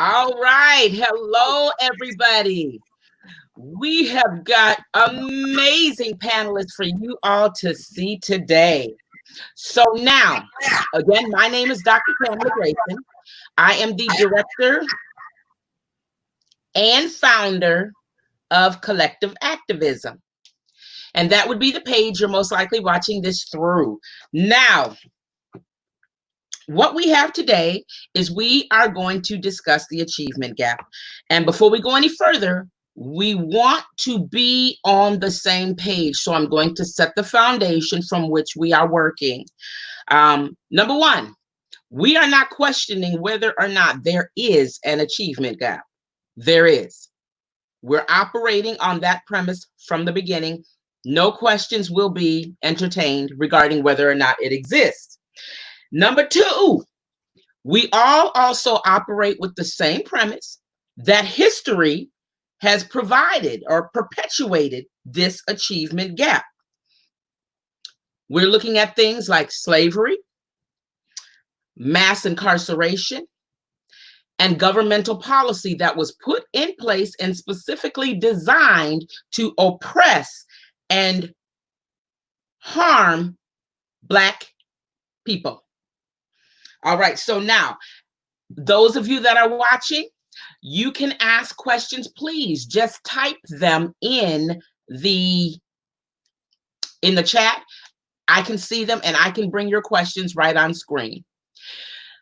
All right. Hello, everybody. We have got amazing panelists for you all to see today. So now, again, my name is Dr. Pamela Grayson. I am the director and founder of Collective Activism. And that would be the page you're most likely watching this through. Now, what we have today is we are going to discuss the achievement gap. And before we go any further, we want to be on the same page. So I'm going to set the foundation from which we are working. Number one, we are not questioning whether or not there is an achievement gap. There is. We're operating on that premise from the beginning. No questions will be entertained regarding whether or not it exists. Number two, we all also operate with the same premise that history has provided or perpetuated this achievement gap. We're looking at things like slavery, mass incarceration, and governmental policy that was put in place and specifically designed to oppress and harm Black people. All right, so now, those of you that are watching, you can ask questions. Please just type them in the chat. I can see them and I can bring your questions right on screen.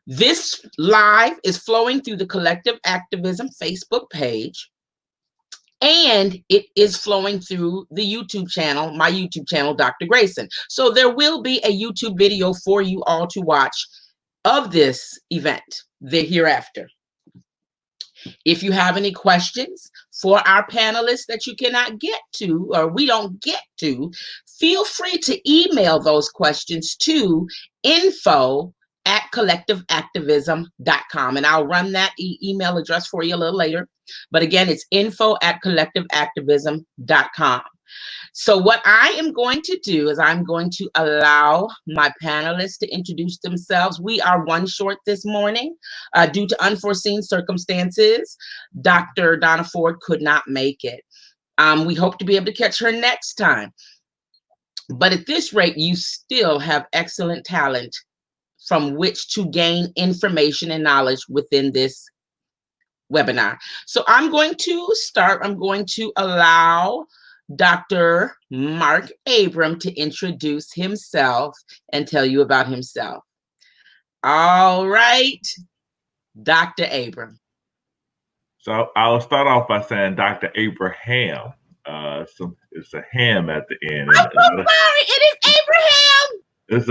This live is flowing through the Collective Activism Facebook page, and it is flowing through the YouTube channel, my YouTube channel, Dr. Grayson. So there will be a YouTube video for you all to watch of this event hereafter. If you have any questions for our panelists that you cannot get to or we don't get to, feel free to email those questions to info@collectiveactivism.com, and I'll run that email address for you a little later. But again, it's info@collectiveactivism.com. So what I am going to do is I'm going to allow my panelists to introduce themselves. We are one short this morning due to unforeseen circumstances. Dr. Donna Ford could not make it. We hope to be able to catch her next time. But at this rate, you still have excellent talent from which to gain information and knowledge within this webinar. So I'm going to start. I'm going to allow Dr. Marck Abraham to introduce himself and tell you about himself. All right, Dr. Abraham. So I'll start off by saying Dr. Abraham. So it's a ham at the end. I'm so sorry. It is Abraham. It's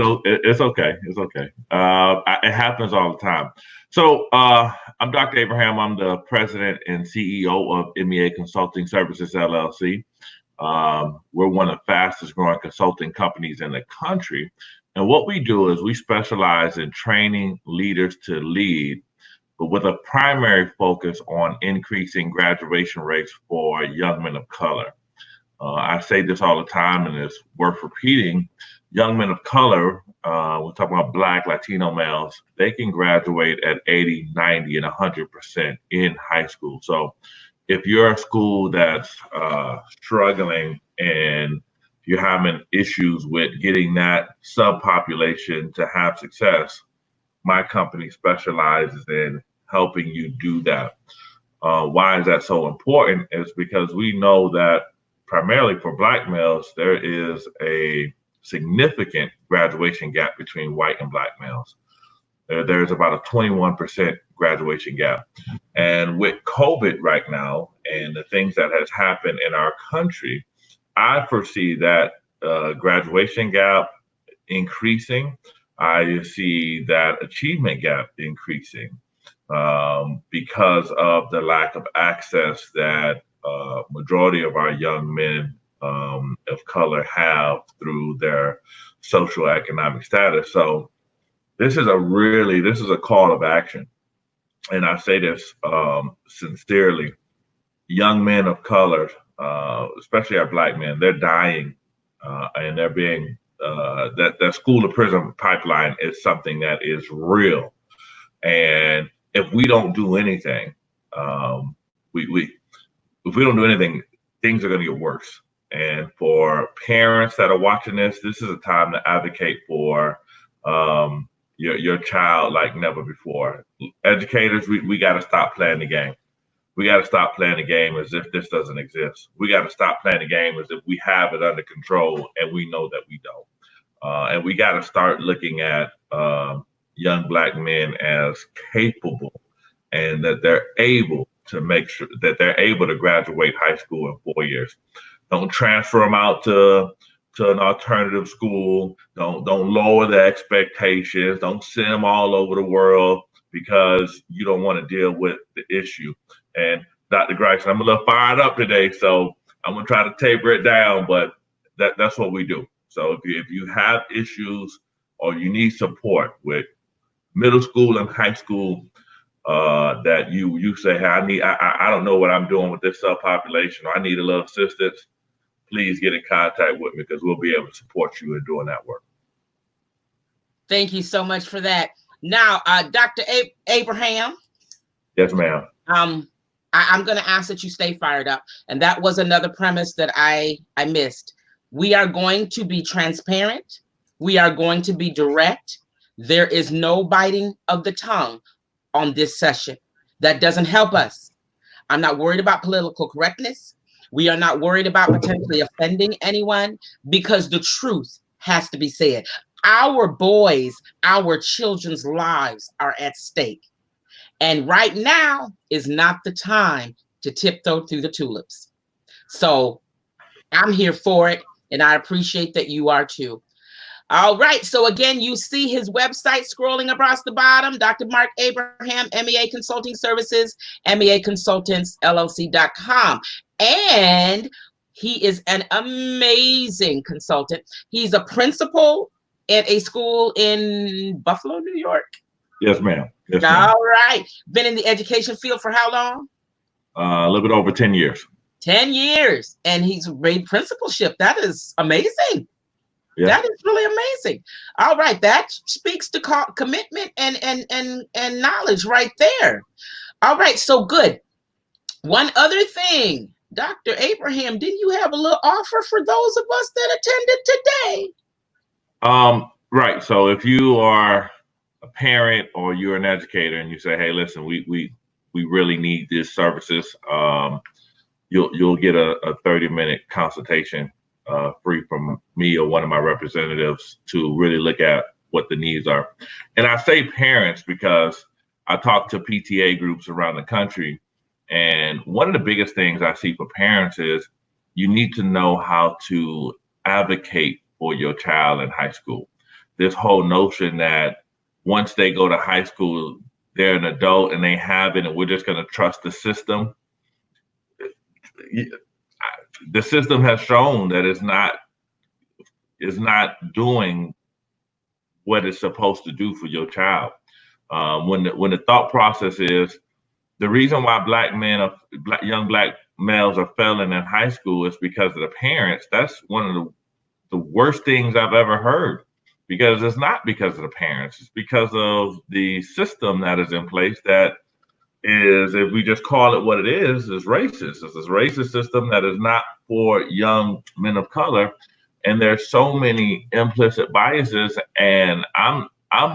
okay. It's okay. It happens all the time. So I'm Dr. Abraham. I'm the president and CEO of MEA Consulting Services, LLC. We're one of the fastest growing consulting companies in the country. And what we do is we specialize in training leaders to lead, but with a primary focus on increasing graduation rates for young men of color. I say this all the time, and it's worth repeating. Young men of color, we're talking about Black, Latino males, they can graduate at 80, 90, and 100% in high school. So if you're a school that's struggling and you're having issues with getting that subpopulation to have success, my company specializes in helping you do that. Why is that so important? Is because we know that primarily for Black males, there is a significant graduation gap between white and Black males. There's about a 21% graduation gap. And with COVID right now and the things that has happened in our country, I foresee that graduation gap increasing. I see that achievement gap increasing because of the lack of access that majority of our young men of color have through their social economic status. So this is a call of action. And I say this sincerely. Young men of color, especially our Black men, they're dying and they're being, that school to prison pipeline is something that is real. And if we don't do anything, We if we don't do anything, things are going to get worse. And for parents that are watching this is a time to advocate for your child like never before. Educators, we got to stop playing the game. We got to stop playing the game as if this doesn't exist. We got to stop playing the game as if we have it under control, and we know that we don't. And we got to start looking at young Black men as capable, and that they're able to make sure that they're able to graduate high school in 4 years. Don't transfer them out to an alternative school. Don't lower the expectations. Don't send them all over the world because you don't want to deal with the issue. And Dr. Gryson, I'm a little fired up today, so I'm gonna try to taper it down, but that's what we do. So if you have issues or you need support with middle school and high school, that you say, hey, I don't know what I'm doing with this subpopulation, or I need a little assistance, please get in contact with me because we'll be able to support you in doing that work. Thank you so much for that. Now, Dr. Abraham. Yes, ma'am. I'm going to ask that you stay fired up. And that was another premise that I missed. We are going to be transparent. We are going to be direct. There is no biting of the tongue on this session. That doesn't help us. I'm not worried about political correctness. We are not worried about potentially offending anyone, because the truth has to be said. Our boys, our children's lives are at stake. And right now is not the time to tiptoe through the tulips. So I'm here for it, and I appreciate that you are too. All right. So again, you see his website scrolling across the bottom, Dr. Marck Abraham, MEA Consulting Services, MEA Consultants, LLC.com. And he is an amazing consultant. He's a principal at a school in Buffalo, New York. Yes, ma'am. Yes, ma'am. All right. Been in the education field for how long? A little bit over 10 years. 10 years. And he's made principalship. That is amazing. Yeah. That is really amazing. All right. That speaks to commitment and knowledge right there. All right. So good. One other thing, Dr. Abraham, didn't you have a little offer for those of us that attended today? Right. So if you are a parent or you're an educator and you say, hey, listen, we really need these services, you'll get a 30-minute consultation free from me or one of my representatives to really look at what the needs are. And I say parents because I talk to PTA groups around the country, and one of the biggest things I see for parents is you need to know how to advocate for your child in high school. This whole notion that once they go to high school, they're an adult and they have it, and we're just going to trust the system. The system has shown that it's not doing what it's supposed to do for your child. When the thought process is the reason why young black males are failing in high school is because of the parents. That's one of the worst things I've ever heard. Because it's not because of the parents, it's because of the system that is in place that is, if we just call it what it is racist. It's this racist system that is not for young men of color. And there's so many implicit biases. And I'm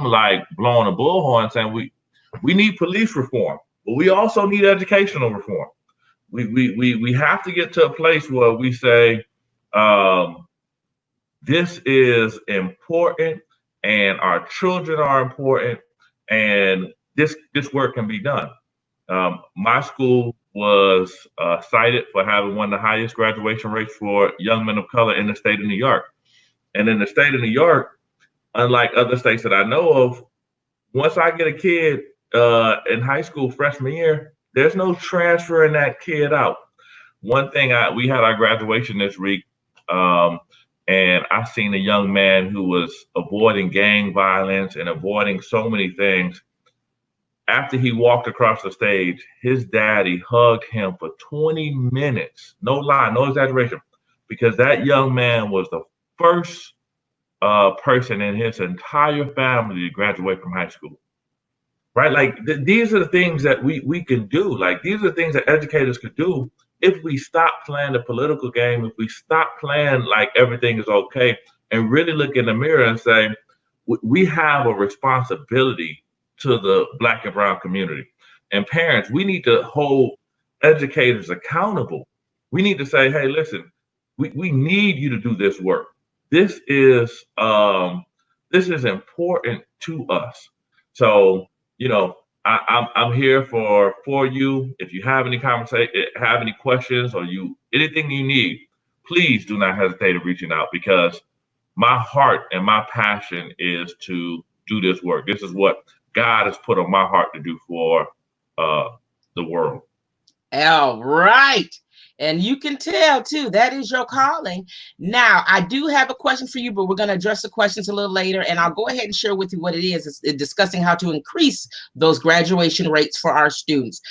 like blowing a bullhorn saying we need police reform, but we also need educational reform. We have to get to a place where we say, this is important, and our children are important, and this work can be done. My school was cited for having one of the highest graduation rates for young men of color in the state of New York. And in the state of New York, unlike other states that I know of, once I get a kid in high school freshman year, there's no transferring that kid out. One thing, we had our graduation this week, and I seen a young man who was avoiding gang violence and avoiding so many things. After he walked across the stage, his daddy hugged him for 20 minutes. No lie, no exaggeration, because that young man was the first person in his entire family to graduate from high school. right? Like these are the things that we can do. Like these are the things that educators could do if we stop playing the political game, if we stop playing like everything is okay, and really look in the mirror and say, we have a responsibility to the Black and brown community. And parents, we need to hold educators accountable. We need to say, hey, listen, we need you to do this work. This is important to us. So, you know, I'm here for you. If you have any conversation, have any questions, or anything you need, please do not hesitate in reaching out, because my heart and my passion is to do this work. This is what God has put on my heart to do for uh, the world. All right. And you can tell too, that is your calling. Now, I do have a question for you, but we're going to address the questions a little later. And I'll go ahead and share with you what it is. It's discussing how to increase those graduation rates for our students.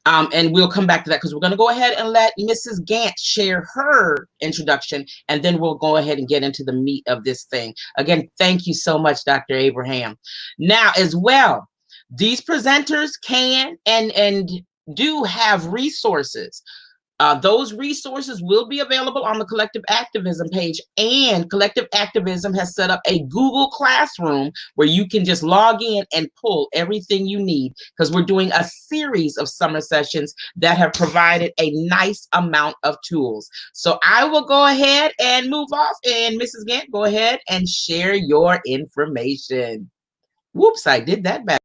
And we'll come back to that, because we're going to go ahead and let Mrs. Gantt share her introduction, and then we'll go ahead and get into the meat of this thing. Again, thank you so much, Dr. Abraham. Now, as well, these presenters can and do have resources. Those resources will be available on the Collective Activism page, and Collective Activism has set up a Google Classroom where you can just log in and pull everything you need, because we're doing a series of summer sessions that have provided a nice amount of tools. So I will go ahead and move off, and Mrs. Gantt, go ahead and share your information. Whoops, I did that back.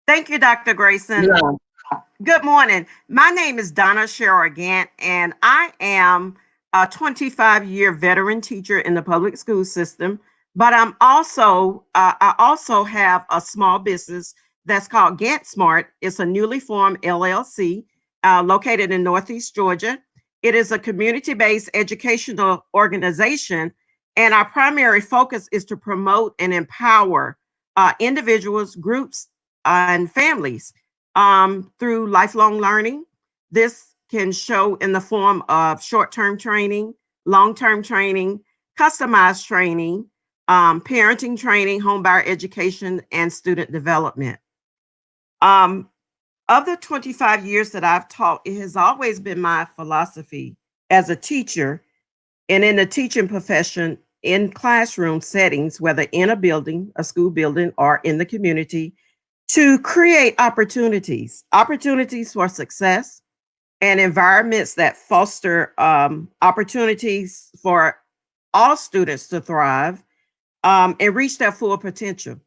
Thank you, Dr. Grayson. Yeah. Good morning. My name is Donna Sherrer-Gantt, and I am a 25-year veteran teacher in the public school system. But I also have a small business that's called Gantt Smart. It's a newly formed LLC located in Northeast Georgia. It is a community-based educational organization, and our primary focus is to promote and empower individuals, groups, and families through lifelong learning. This can show in the form of short-term training, long-term training, customized training, parenting training, homebuyer education, and student development. Of the 25 years that I've taught, it has always been my philosophy as a teacher and in the teaching profession in classroom settings, whether in a building, a school building, or in the community, to create opportunities for success and environments that foster opportunities for all students to thrive and reach their full potential.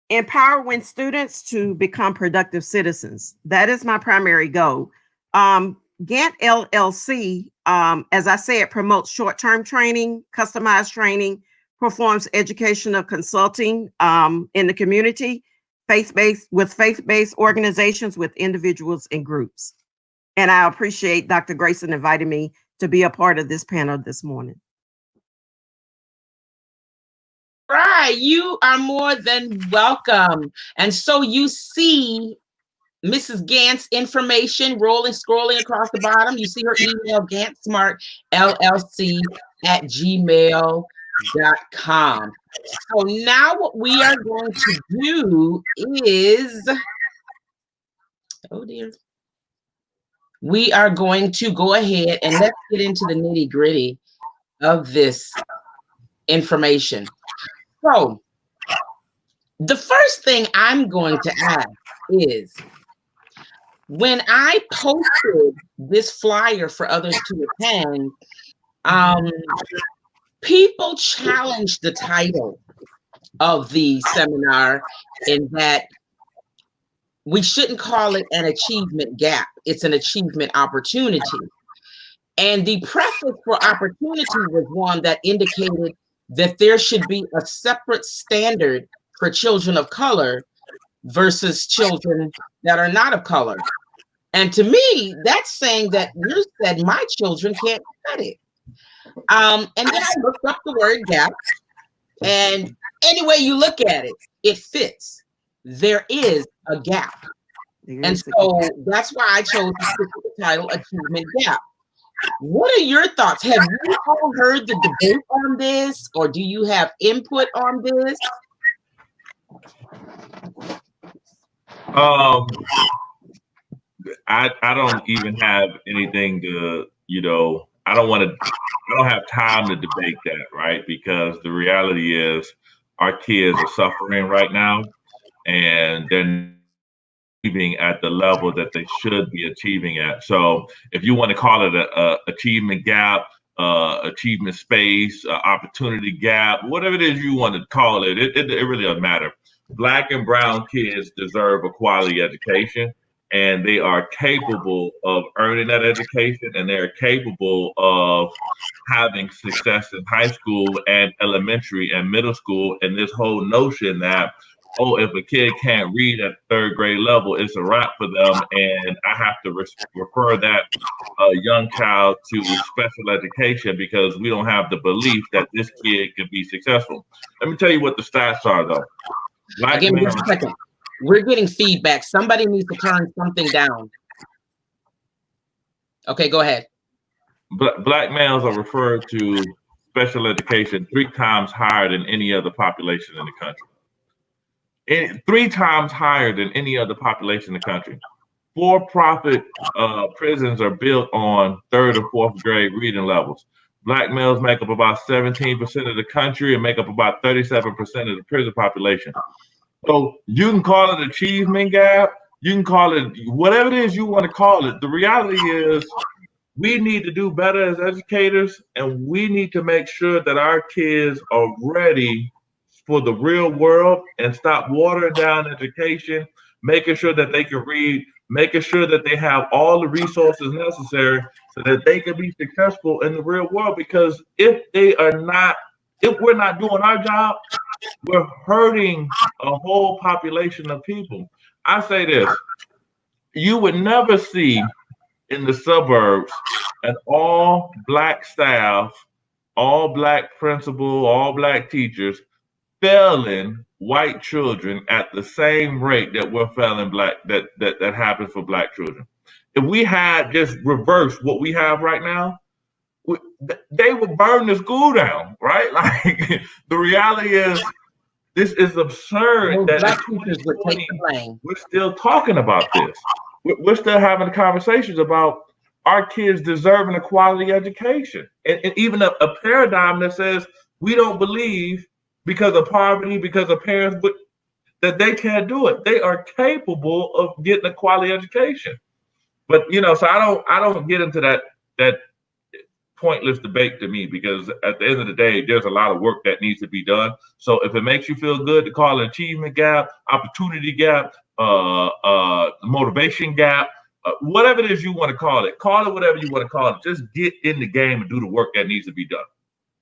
Empowering students to become productive citizens. That is my primary goal. Gantt LLC, as I said, promotes short-term training, customized training, performs educational consulting in the community, faith-based organizations with individuals and groups. And I appreciate Dr. Grayson inviting me to be a part of this panel this morning. Right, you are more than welcome. And so you see Mrs. Gantt's information scrolling across the bottom. You see her email, gantsmartllc@gmail.com. So now what we are going to do is, oh dear, we are going to go ahead and let's get into the nitty-gritty of this information. So the first thing I'm going to ask is, when I posted this flyer for others to attend, people challenged the title of the seminar in that we shouldn't call it an achievement gap. It's an achievement opportunity. And the preface for opportunity was one that indicated that there should be a separate standard for children of color versus children that are not of color. And to me, that's saying that you said my children can't cut it. And then I looked up the word gap, and any way you look at it, it fits. There is a gap. And so that's why I chose to stick with the title Achievement Gap. What are your thoughts? Have you all heard the debate on this, or do you have input on this? I don't even have anything to, I don't have time to debate that, right? Because the reality is our kids are suffering right now, and they're achieving at the level that they should be achieving at. So if you want to call it a achievement gap, achievement space, opportunity gap, whatever it is you want to call it, it really doesn't matter. Black and brown kids deserve a quality education, and they are capable of earning that education, and they're capable of having success in high school and elementary and middle school. And this whole notion that, oh, if a kid can't read at third grade level, it's a wrap for them, and I have to refer that young child to special education because we don't have the belief that this kid can be successful. Let me tell you what the stats are, though. Give me just a second. We're getting feedback. Somebody needs to turn something down. Okay, go ahead. Black males are referred to special education 3 times higher than any other population in the country. 3 times higher than any other population in the country. For-profit prisons are built on 3rd or 4th grade reading levels. Black males make up about 17% of the country and make up about 37% of the prison population. So you can call it achievement gap, you can call it whatever it is you want to call it. The reality is we need to do better as educators, and we need to make sure that our kids are ready for the real world and stop watering down education, making sure that they can read, making sure that they have all the resources necessary so that they can be successful in the real world. Because if we're not doing our job, we're hurting a whole population of people. I say this, you would never see in the suburbs an all Black staff, all Black principal, all Black teachers failing white children at the same rate that we're failing that happens for Black children. If we had just reversed what we have right now, they would burn the school down, right? Like the reality is, this is absurd that Black teachers would take the blame. We're still talking about this. We're still having conversations about our kids deserving a quality education, and even a paradigm that says we don't believe because of poverty, because of parents, but that they can't do it. They are capable of getting a quality education. But so I don't get into that pointless debate to me, because at the end of the day, there's a lot of work that needs to be done. So if it makes you feel good to call it achievement gap, opportunity gap, motivation gap, whatever it is you want to call it whatever you want to call it. Just get in the game and do the work that needs to be done.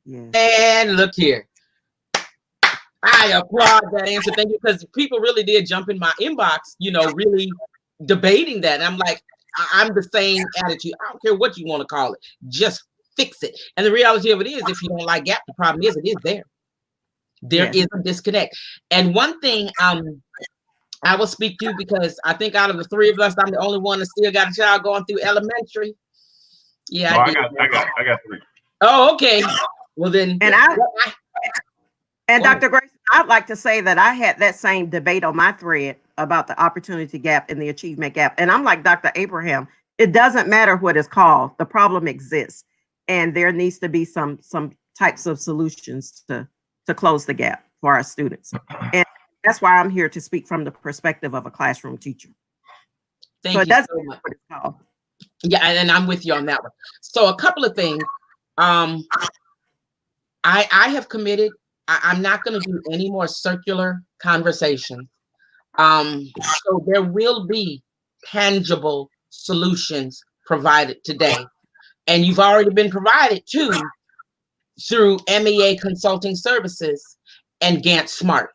Yeah. And look here, I applaud that answer. Thank you, because people really did jump in my inbox, really debating that. And I'm like, I'm the same attitude. I don't care what you want to call it. Just fix it. And the reality of it is, if you don't like gap, the problem is it is there. There is a disconnect. And one thing I will speak to, because I think out of the 3 of us, I'm the only one that still got a child going through elementary. Yeah, no, I got 3. Oh, okay. Well then, and Dr. Grace, I'd like to say that I had that same debate on my thread about the opportunity gap and the achievement gap. And I'm like Dr. Abraham, it doesn't matter what it's called. The problem exists, and there needs to be some types of solutions to close the gap for our students. And that's why I'm here to speak from the perspective of a classroom teacher. Thank you so much. What it's called. Yeah, and I'm with you on that one. So a couple of things. I have committed. I'm not going to do any more circular conversation. So there will be tangible solutions provided today, and you've already been provided through MEA Consulting Services and Gantt Smart.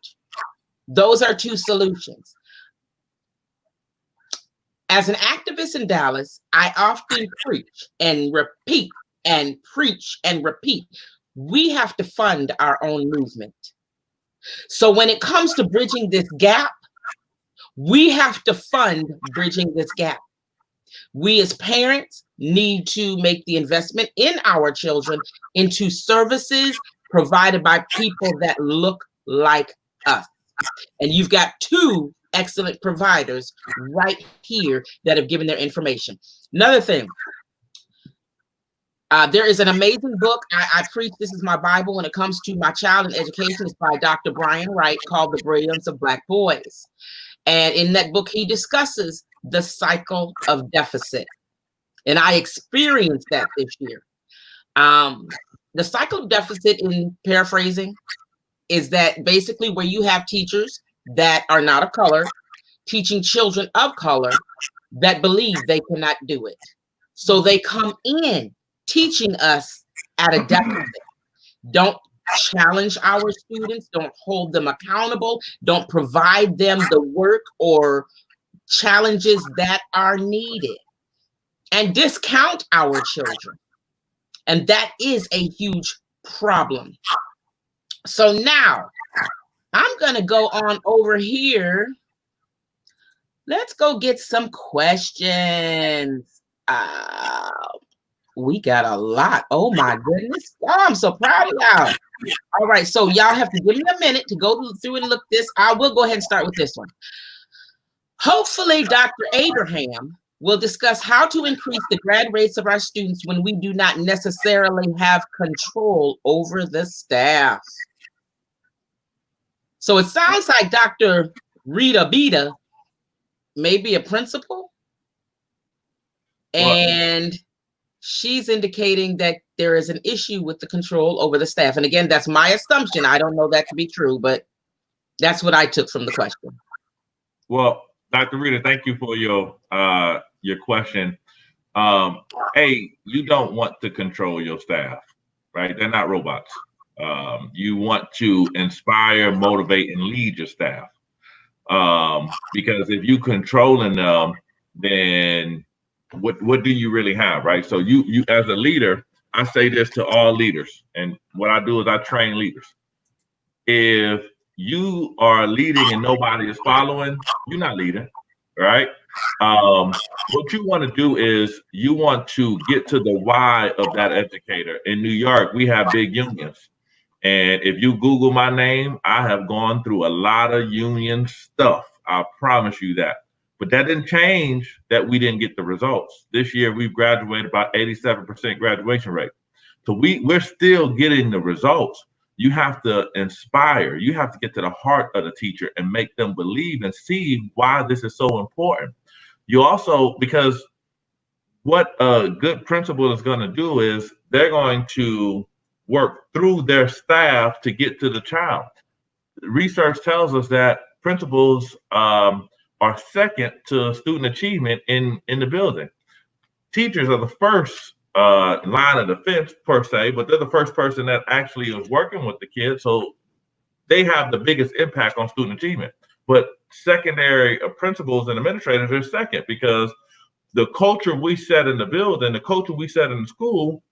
Those are 2 solutions. As an activist in Dallas, I often preach and repeat and preach and repeat. We have to fund our own movement. So when it comes to bridging this gap, We have to fund bridging this gap. We as parents need to make the investment in our children into services provided by people that look like us. And you've got two excellent providers right here that have given their information. Another thing, there is an amazing book. I preach, this is my Bible when it comes to my child and education. It's by Dr. Brian Wright, called The Brilliance of Black Boys. And in that book, he discusses the cycle of deficit. And I experienced that this year. The cycle of deficit, in paraphrasing, is that basically where you have teachers that are not of color teaching children of color that believe they cannot do it. So they come in teaching us at a deficit. Don't challenge our students, don't hold them accountable, don't provide them the work or challenges that are needed, and discount our children. And that is a huge problem. So now I'm going to go on over here. Let's go get some questions. We got a lot. Oh my goodness. Oh, I'm so proud of y'all. All right, so y'all have to give me a minute to go through and look this. I will go ahead and start with this one. Hopefully, Dr. Abraham will discuss how to increase the grad rates of our students when we do not necessarily have control over the staff. So it sounds like Dr. Rita Beta may be a principal, and she's indicating that there is an issue with the control over the staff. And again, that's my assumption. I don't know that to be true, but that's what I took from the question. Well, Dr. Rita, thank you for your question. You don't want to control your staff, right? They're not robots. You want to inspire, motivate, and lead your staff. Because if you controlling them, then what do you really have, right? So you as a leader, I say this to all leaders, and what I do is I train leaders. If you are leading and nobody is following, you're not leading, right? What you want to do is you want to get to the why of that educator. In New York, we have big unions. And if you Google my name, I have gone through a lot of union stuff. I promise you that. But that didn't change that we didn't get the results. This year, we've graduated about 87% graduation rate. So we're still getting the results. You have to inspire. You have to get to the heart of the teacher and make them believe and see why this is so important. You also, because what a good principal is going to do is they're going to work through their staff to get to the child. Research tells us that principals are second to student achievement in the building. Teachers are the first line of defense per se, but they're the first person that actually is working with the kids, so they have the biggest impact on student achievement. But secondary principals and administrators are second, because the culture we set in the building, the culture we set in the school,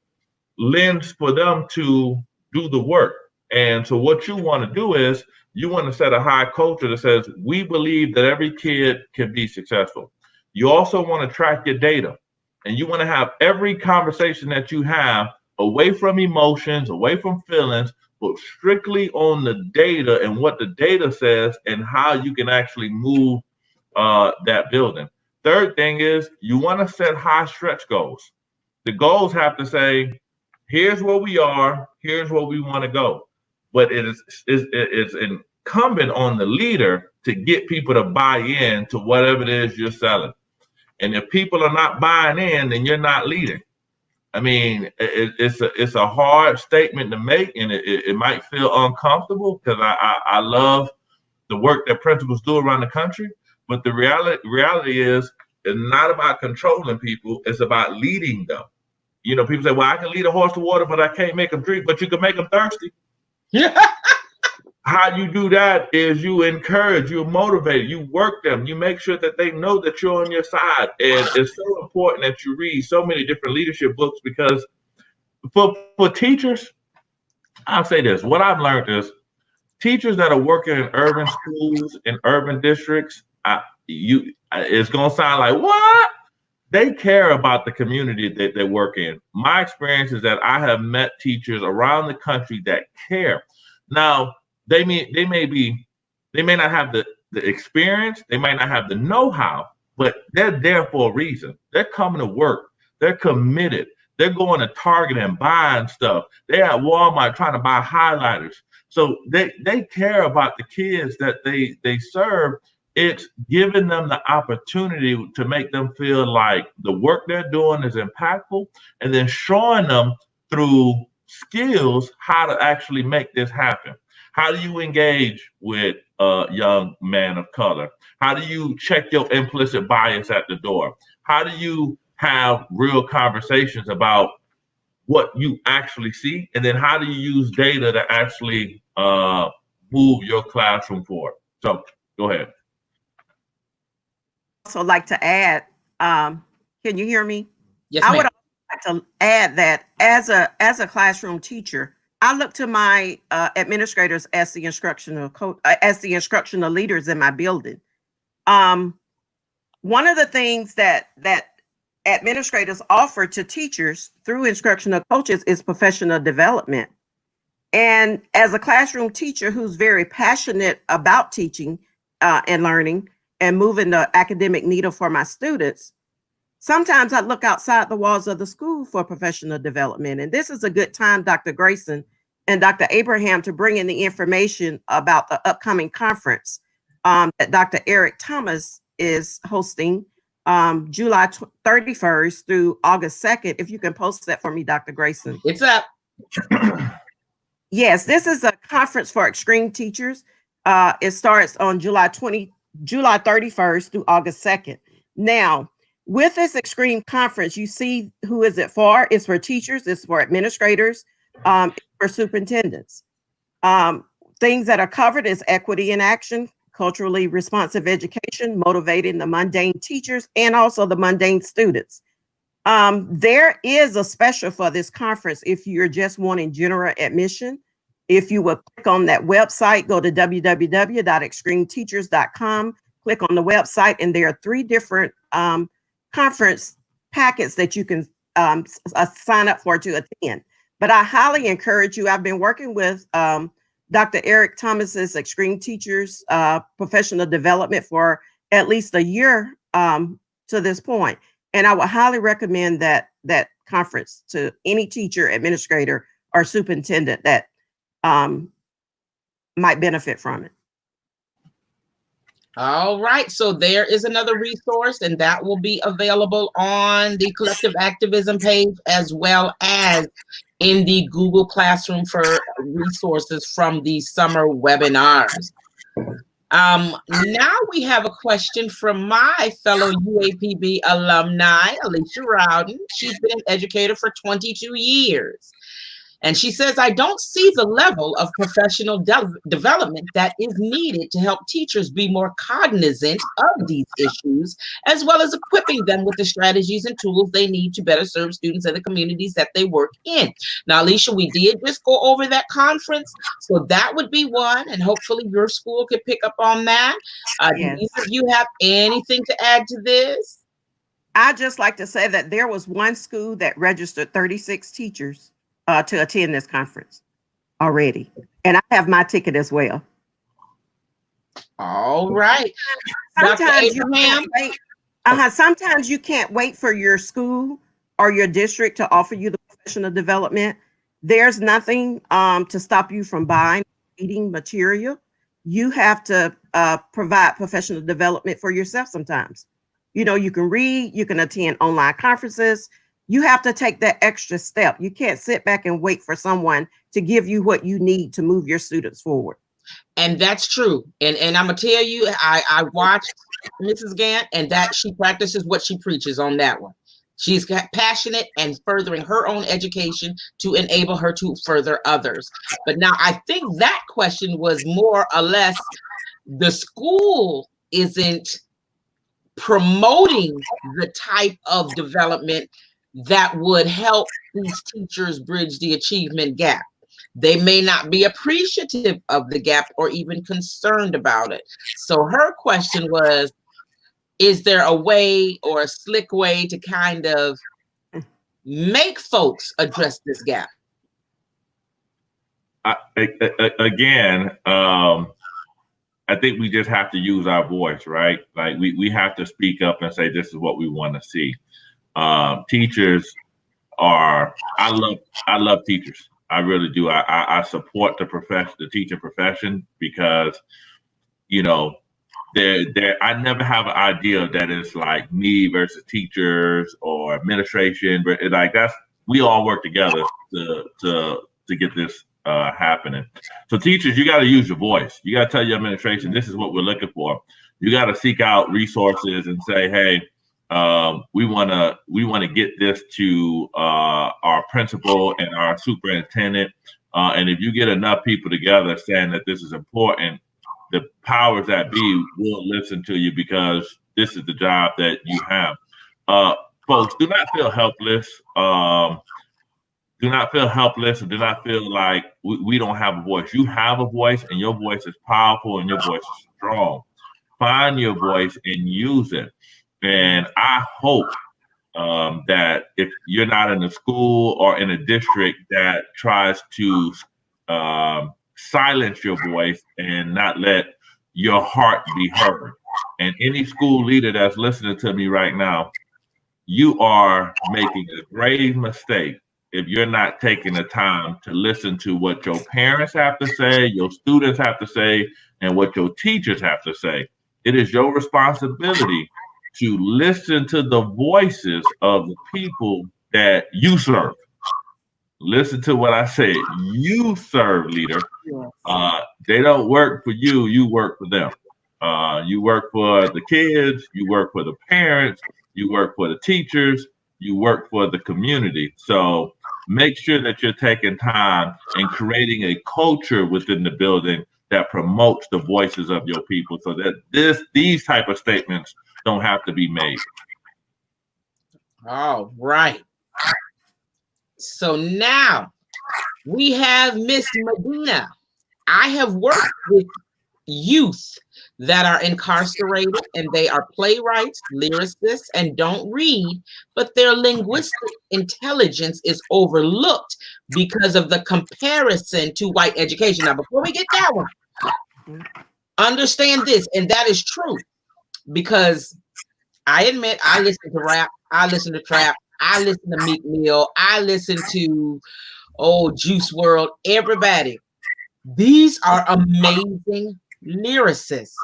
lends for them to do the work. And so what you want to do is you want to set a high culture that says we believe that every kid can be successful. You also want to track your data, and you want to have every conversation that you have away from emotions, away from feelings, but strictly on the data and what the data says and how you can actually move that building. Third thing is you want to set high stretch goals. The goals have to say, here's where we are, here's where we want to go. But it's incumbent on the leader to get people to buy in to whatever it is you're selling. And if people are not buying in, then you're not leading. I mean, it's a hard statement to make, and it might feel uncomfortable, because I love the work that principals do around the country. But the reality is, it's not about controlling people, it's about leading them. You know, people say, well, I can lead a horse to water, but I can't make them drink, but you can make them thirsty. Yeah. How you do that is you encourage, you motivate, you work them, you make sure that they know that you're on your side. And it's so important that you read so many different leadership books, because for teachers, I'll say this, what I've learned is teachers that are working in urban schools, in urban districts, It's gonna sound like what? They care about the community that they work in. My experience is that I have met teachers around the country that care. Now, they may not have the experience, they might not have the know-how, but they're there for a reason. They're coming to work. They're committed. They're going to Target and buying stuff. They're at Walmart trying to buy highlighters. So they care about the kids that they serve. It's giving them the opportunity to make them feel like the work they're doing is impactful, and then showing them through skills how to actually make this happen. How do you engage with a young man of color? How do you check your implicit bias at the door? How do you have real conversations about what you actually see? And then how do you use data to actually move your classroom forward? So go ahead. Also like to add, can you hear me? Yes, I ma'am. would also like to add that as a classroom teacher, I look to my administrators as the instructional leaders in my building. One of the things that administrators offer to teachers through instructional coaches is professional development. And as a classroom teacher who's very passionate about teaching and learning and moving the academic needle for my students, sometimes I look outside the walls of the school for professional development. And this is a good time, Dr. Grayson and Dr. Abraham, to bring in the information about the upcoming conference that Dr. Eric Thomas is hosting July 31st through August 2nd. If you can post that for me, Dr. Grayson. It's up. Yes, this is a conference for extreme teachers. It starts on July 31st through August 2nd. Now, with this extreme conference, you see who is it for? It's for teachers, it's for administrators, it's for superintendents. Things that are covered is equity in action, culturally responsive education, motivating the mundane teachers and also the mundane students. There is a special for this conference if you're just wanting general admission. If you will click on that website, go to www.extremeteachers.com, click on the website, and there are 3 different conference packets that you can sign up for to attend. But I highly encourage you. I've been working with Dr. Eric Thomas's Extreme Teachers Professional Development for at least a year to this point. And I would highly recommend that conference to any teacher, administrator, or superintendent that might benefit from it. All right, so there is another resource, and that will be available on the Collective Activism page as well as in the Google Classroom for resources from the summer webinars. Now we have a question from my fellow UAPB alumni, Alicia Rowden. She's been an educator for 22 years. And she says, I don't see the level of professional development that is needed to help teachers be more cognizant of these issues, as well as equipping them with the strategies and tools they need to better serve students and the communities that they work in. Now, Alicia, we did just go over that conference, so that would be one, and hopefully your school could pick up on that. Yes. Do either of you have anything to add to this? I'd just like to say that there was one school that registered 36 teachers to attend this conference already. And I have my ticket as well. All right. Sometimes you can't wait. Sometimes you can't wait for your school or your district to offer you the professional development. There's nothing to stop you from buying, reading material. You have to provide professional development for yourself sometimes. You know, you can read, you can attend online conferences. You have to take that extra step. You can't sit back and wait for someone to give you what you need to move your students forward. And that's true. And I'm gonna tell you, I watched Mrs. Gantt, and that she practices what she preaches on that one. She's passionate and furthering her own education to enable her to further others. But now I think that question was more or less the school isn't promoting the type of development that would help these teachers bridge the achievement gap. They may not be appreciative of the gap or even concerned about it. So her question was, is there a way or a slick way to kind of make folks address this gap? Again, I think we just have to use our voice, right? Like we have to speak up and say, this is what we want to see. Teachers are, I love teachers. I really do. I support the profession, the teaching profession, because, you know, I never have an idea that it's like me versus teachers or administration, but like we all work together to get this happening. So teachers, you got to use your voice. You got to tell your administration, this is what we're looking for. You got to seek out resources and say, hey, we want to get this to our principal and our superintendent. And if you get enough people together saying that this is important, the powers that be will listen to you, because this is the job that you have. Folks, do not feel helpless. Do not feel helpless, and do not feel like we don't have a voice. You have a voice, and your voice is powerful, and your voice is strong. Find your voice and use it. And I hope that if you're not in a school or in a district that tries to silence your voice and not let your heart be heard, and any school leader that's listening to me right now, you are making a grave mistake if you're not taking the time to listen to what your parents have to say, your students have to say, and what your teachers have to say. It is your responsibility to listen to the voices of the people that you serve. Listen to what I said. You serve, leader. They don't work for you. You work for them. You work for the kids. You work for the parents. You work for the teachers. You work for the community. So make sure that you're taking time and creating a culture within the building that promotes the voices of your people, so that these type of statements don't have to be made. All right. So now we have Miss Medina. I have worked with youth that are incarcerated, and they are playwrights, lyricists, and don't read, but their linguistic intelligence is overlooked because of the comparison to white education. Now, before we get that one, understand this, and that is true, because I admit I listen to rap, I listen to trap, I listen to Meek Mill, I listen to Juice WRLD, everybody. These are amazing lyricists,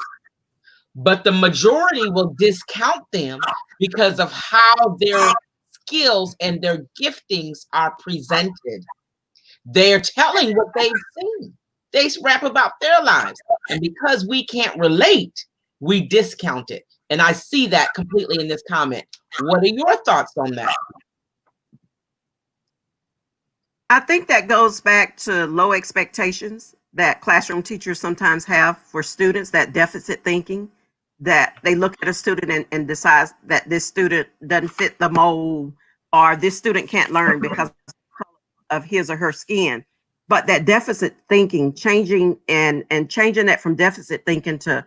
but the majority will discount them because of how their skills and their giftings are presented. They're telling what they've seen. They rap about their lives, and because we can't relate, we discount it. And I see that completely in this comment. What are your thoughts on that? I think that goes back to low expectations that classroom teachers sometimes have for students, that deficit thinking, that they look at a student and decide that this student doesn't fit the mold, or this student can't learn because of his or her skin. But that deficit thinking, changing that from deficit thinking to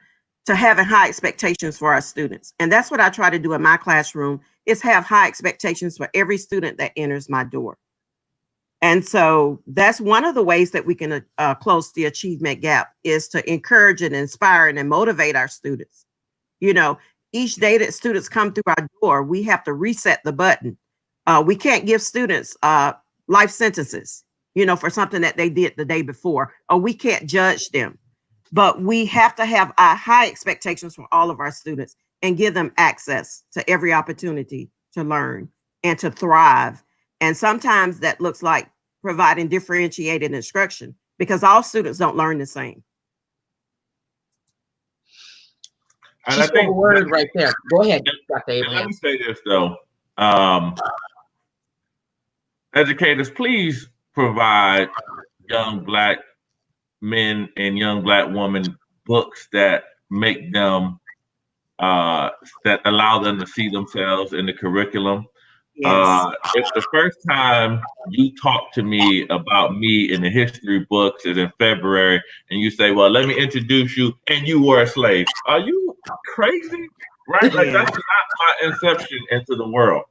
having high expectations for our students. And that's what I try to do in my classroom, is have high expectations for every student that enters my door. And so that's one of the ways that we can close the achievement gap, is to encourage and inspire and motivate our students. You know, each day that students come through our door, we have to reset the button. We can't give students life sentences, for something that they did the day before, or we can't judge them. But we have to have high expectations for all of our students and give them access to every opportunity to learn and to thrive. And sometimes that looks like providing differentiated instruction, because all students don't learn the same. And I think a word right there. Go ahead, Dr. Abraham. Let me say this though. Educators, please provide young Black men and young Black women books that make them, that allow them to see themselves in the curriculum. Yes. If the first time you talk to me about me in the history books is in February, and you say, well, let me introduce you, and you were a slave, are you crazy? Right? Like, Yes. that's not my inception into the world.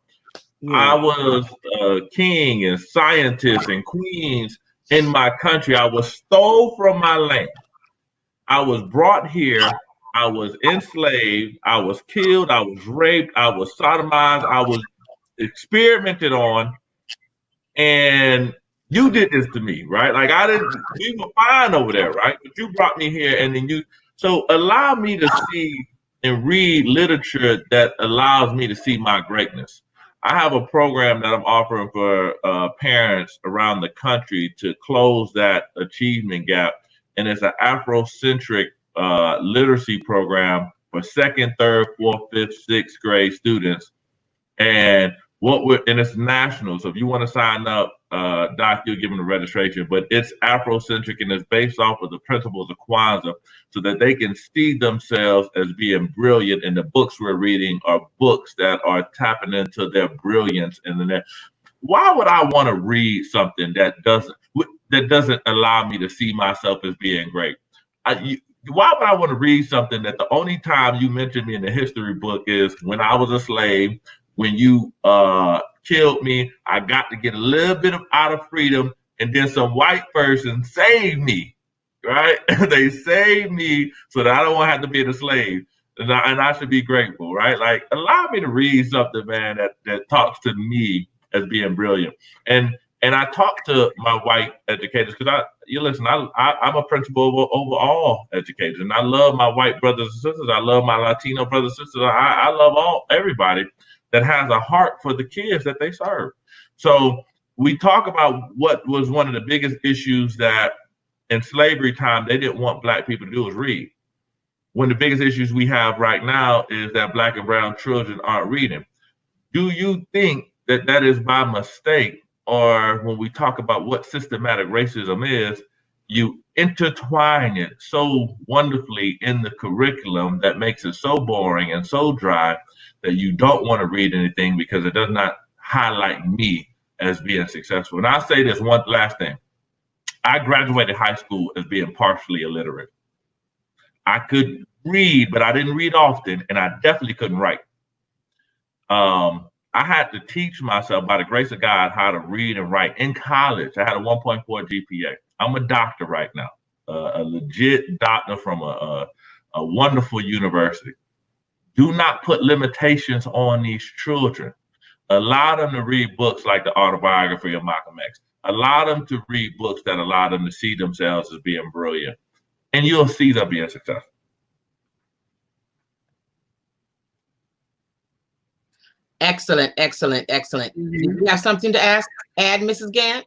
I Yes. was a king and scientists and queens in my country. I was stole from my land. I was brought here. I was enslaved. I was killed. I was raped. I was sodomized. I was experimented on. And you did this to me, right? Like, I didn't, we were fine over there, right? But you brought me here, and then so allow me to see and read literature that allows me to see my greatness. I have a program that I'm offering for parents around the country to close that achievement gap. And it's an Afrocentric literacy program for second, third, fourth, fifth, sixth grade students. And it's national. So if you want to sign up, Doc, you'll give them the registration. But it's Afrocentric, and it's based off of the principles of Kwanzaa, so that they can see themselves as being brilliant. And the books we're reading are books that are tapping into their brilliance. And then, why would I want to read something that doesn't allow me to see myself as being great? Why would I want to read something that the only time you mentioned me in the history book is when I was a slave? When you killed me, I got to get a little bit out of freedom, and then some white person saved me, right? They saved me so that I don't want to have to be a slave, and I should be grateful, right? Like, allow me to read something, man, that talks to me as being brilliant. And I talk to my white educators because I'm a principal over all educators, and I love my white brothers and sisters. I love my Latino brothers and sisters. I love everybody that has a heart for the kids that they serve. So we talk about what was one of the biggest issues that in slavery time they didn't want Black people to do was read. One of the biggest issues we have right now is that Black and brown children aren't reading. Do you think that is by mistake, or when we talk about what systematic racism is, you intertwine it so wonderfully in the curriculum that makes it so boring and so dry that you don't want to read anything because it does not highlight me as being successful. And I'll say this one last thing. I graduated high school as being partially illiterate. I could read, but I didn't read often, and I definitely couldn't write. I had to teach myself, by the grace of God, how to read and write in college. I had a 1.4 GPA. I'm a doctor right now, a legit doctor from a wonderful university. Do not put limitations on these children. Allow them to read books like the autobiography of Malcolm X. Allow them to read books that allow them to see themselves as being brilliant. And you'll see them being successful. Excellent, excellent, excellent. Do you have something to add, Mrs. Gantt?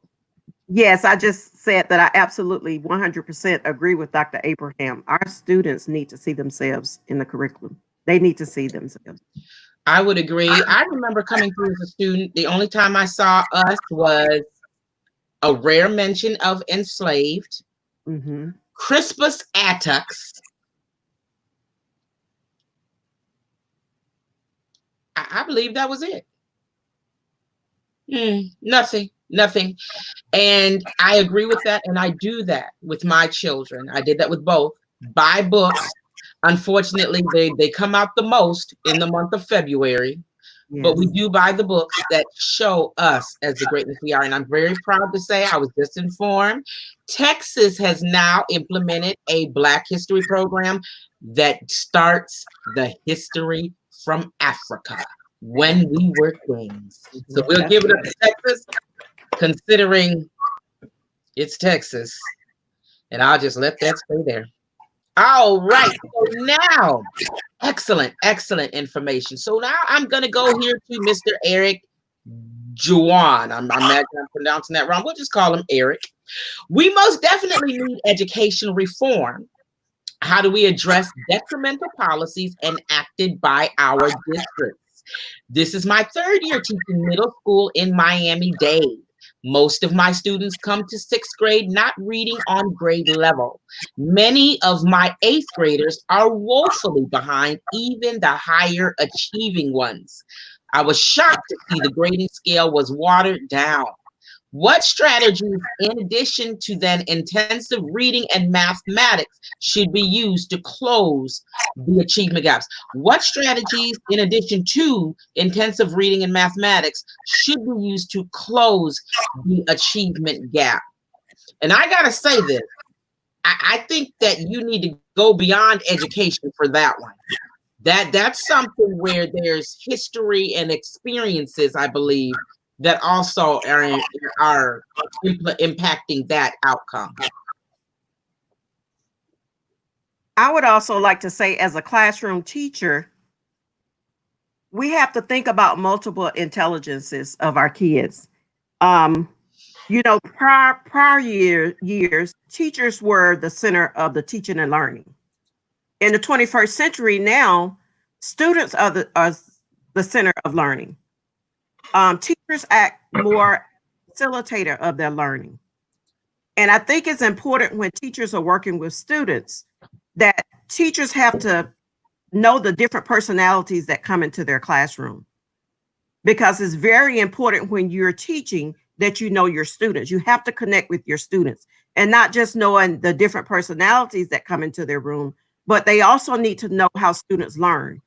Yes, I just said that I absolutely 100% agree with Dr. Abraham. Our students need to see themselves in the curriculum. They need to see themselves. I would agree. I remember coming through as a student. The only time I saw us was a rare mention of enslaved, Crispus Attucks. I believe that was it. Nothing. And I agree with that. And I do that with my children. I did that with both. Buy books. Unfortunately, they come out the most in the month of February. Yes. But we do buy the books that show us as the greatness we are. And I'm very proud to say, I was just informed, Texas has now implemented a Black history program that starts the history from Africa, when we were kings. So we'll give it up to Texas, considering it's Texas. And I'll just let that stay there. All right. So now, excellent information. So now I'm going to go here to Mr. Eric Juan. I'm pronouncing that wrong. We'll just call him Eric. We most definitely need education reform. How do we address detrimental policies enacted by our districts? This is my third year teaching middle school in Miami-Dade. Most of my students come to sixth grade not reading on grade level. Many of my eighth graders are woefully behind even the higher achieving ones. I was shocked to see the grading scale was watered down. What strategies, in addition to then intensive reading and mathematics, should be used to close the achievement gaps? What strategies, in addition to intensive reading and mathematics, should be used to close the achievement gap? And I gotta say this, I think that you need to go beyond education for that one. That's something where there's history and experiences, I believe, that also are impacting that outcome. I would also like to say, as a classroom teacher, we have to think about multiple intelligences of our kids. You know, prior years, teachers were the center of the teaching and learning. In the 21st century now, students are the center of learning. Teachers act more facilitator of their learning. And I think it's important when teachers are working with students that teachers have to know the different personalities that come into their classroom. Because it's very important when you're teaching that you know your students. You have to connect with your students, and not just knowing the different personalities that come into their room, but they also need to know how students learn.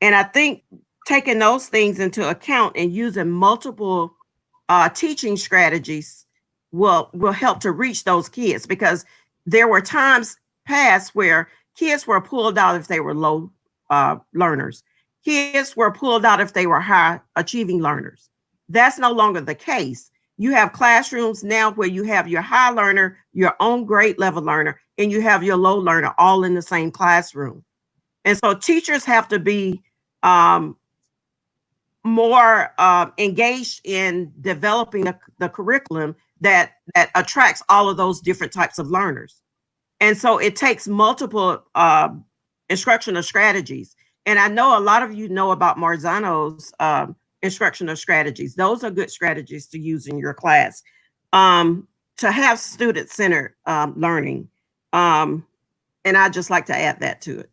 And I think taking those things into account and using multiple teaching strategies will help to reach those kids, because there were times past where kids were pulled out if they were low learners. Kids were pulled out if they were high achieving learners. That's no longer the case. You have classrooms now where you have your high learner, your own grade level learner, and you have your low learner all in the same classroom. And so teachers have to be more engaged in developing the curriculum that attracts all of those different types of learners. And so it takes multiple instructional strategies. And I know a lot of you know about Marzano's instructional strategies. Those are good strategies to use in your class, to have student-centered learning. And I just like to add that to it.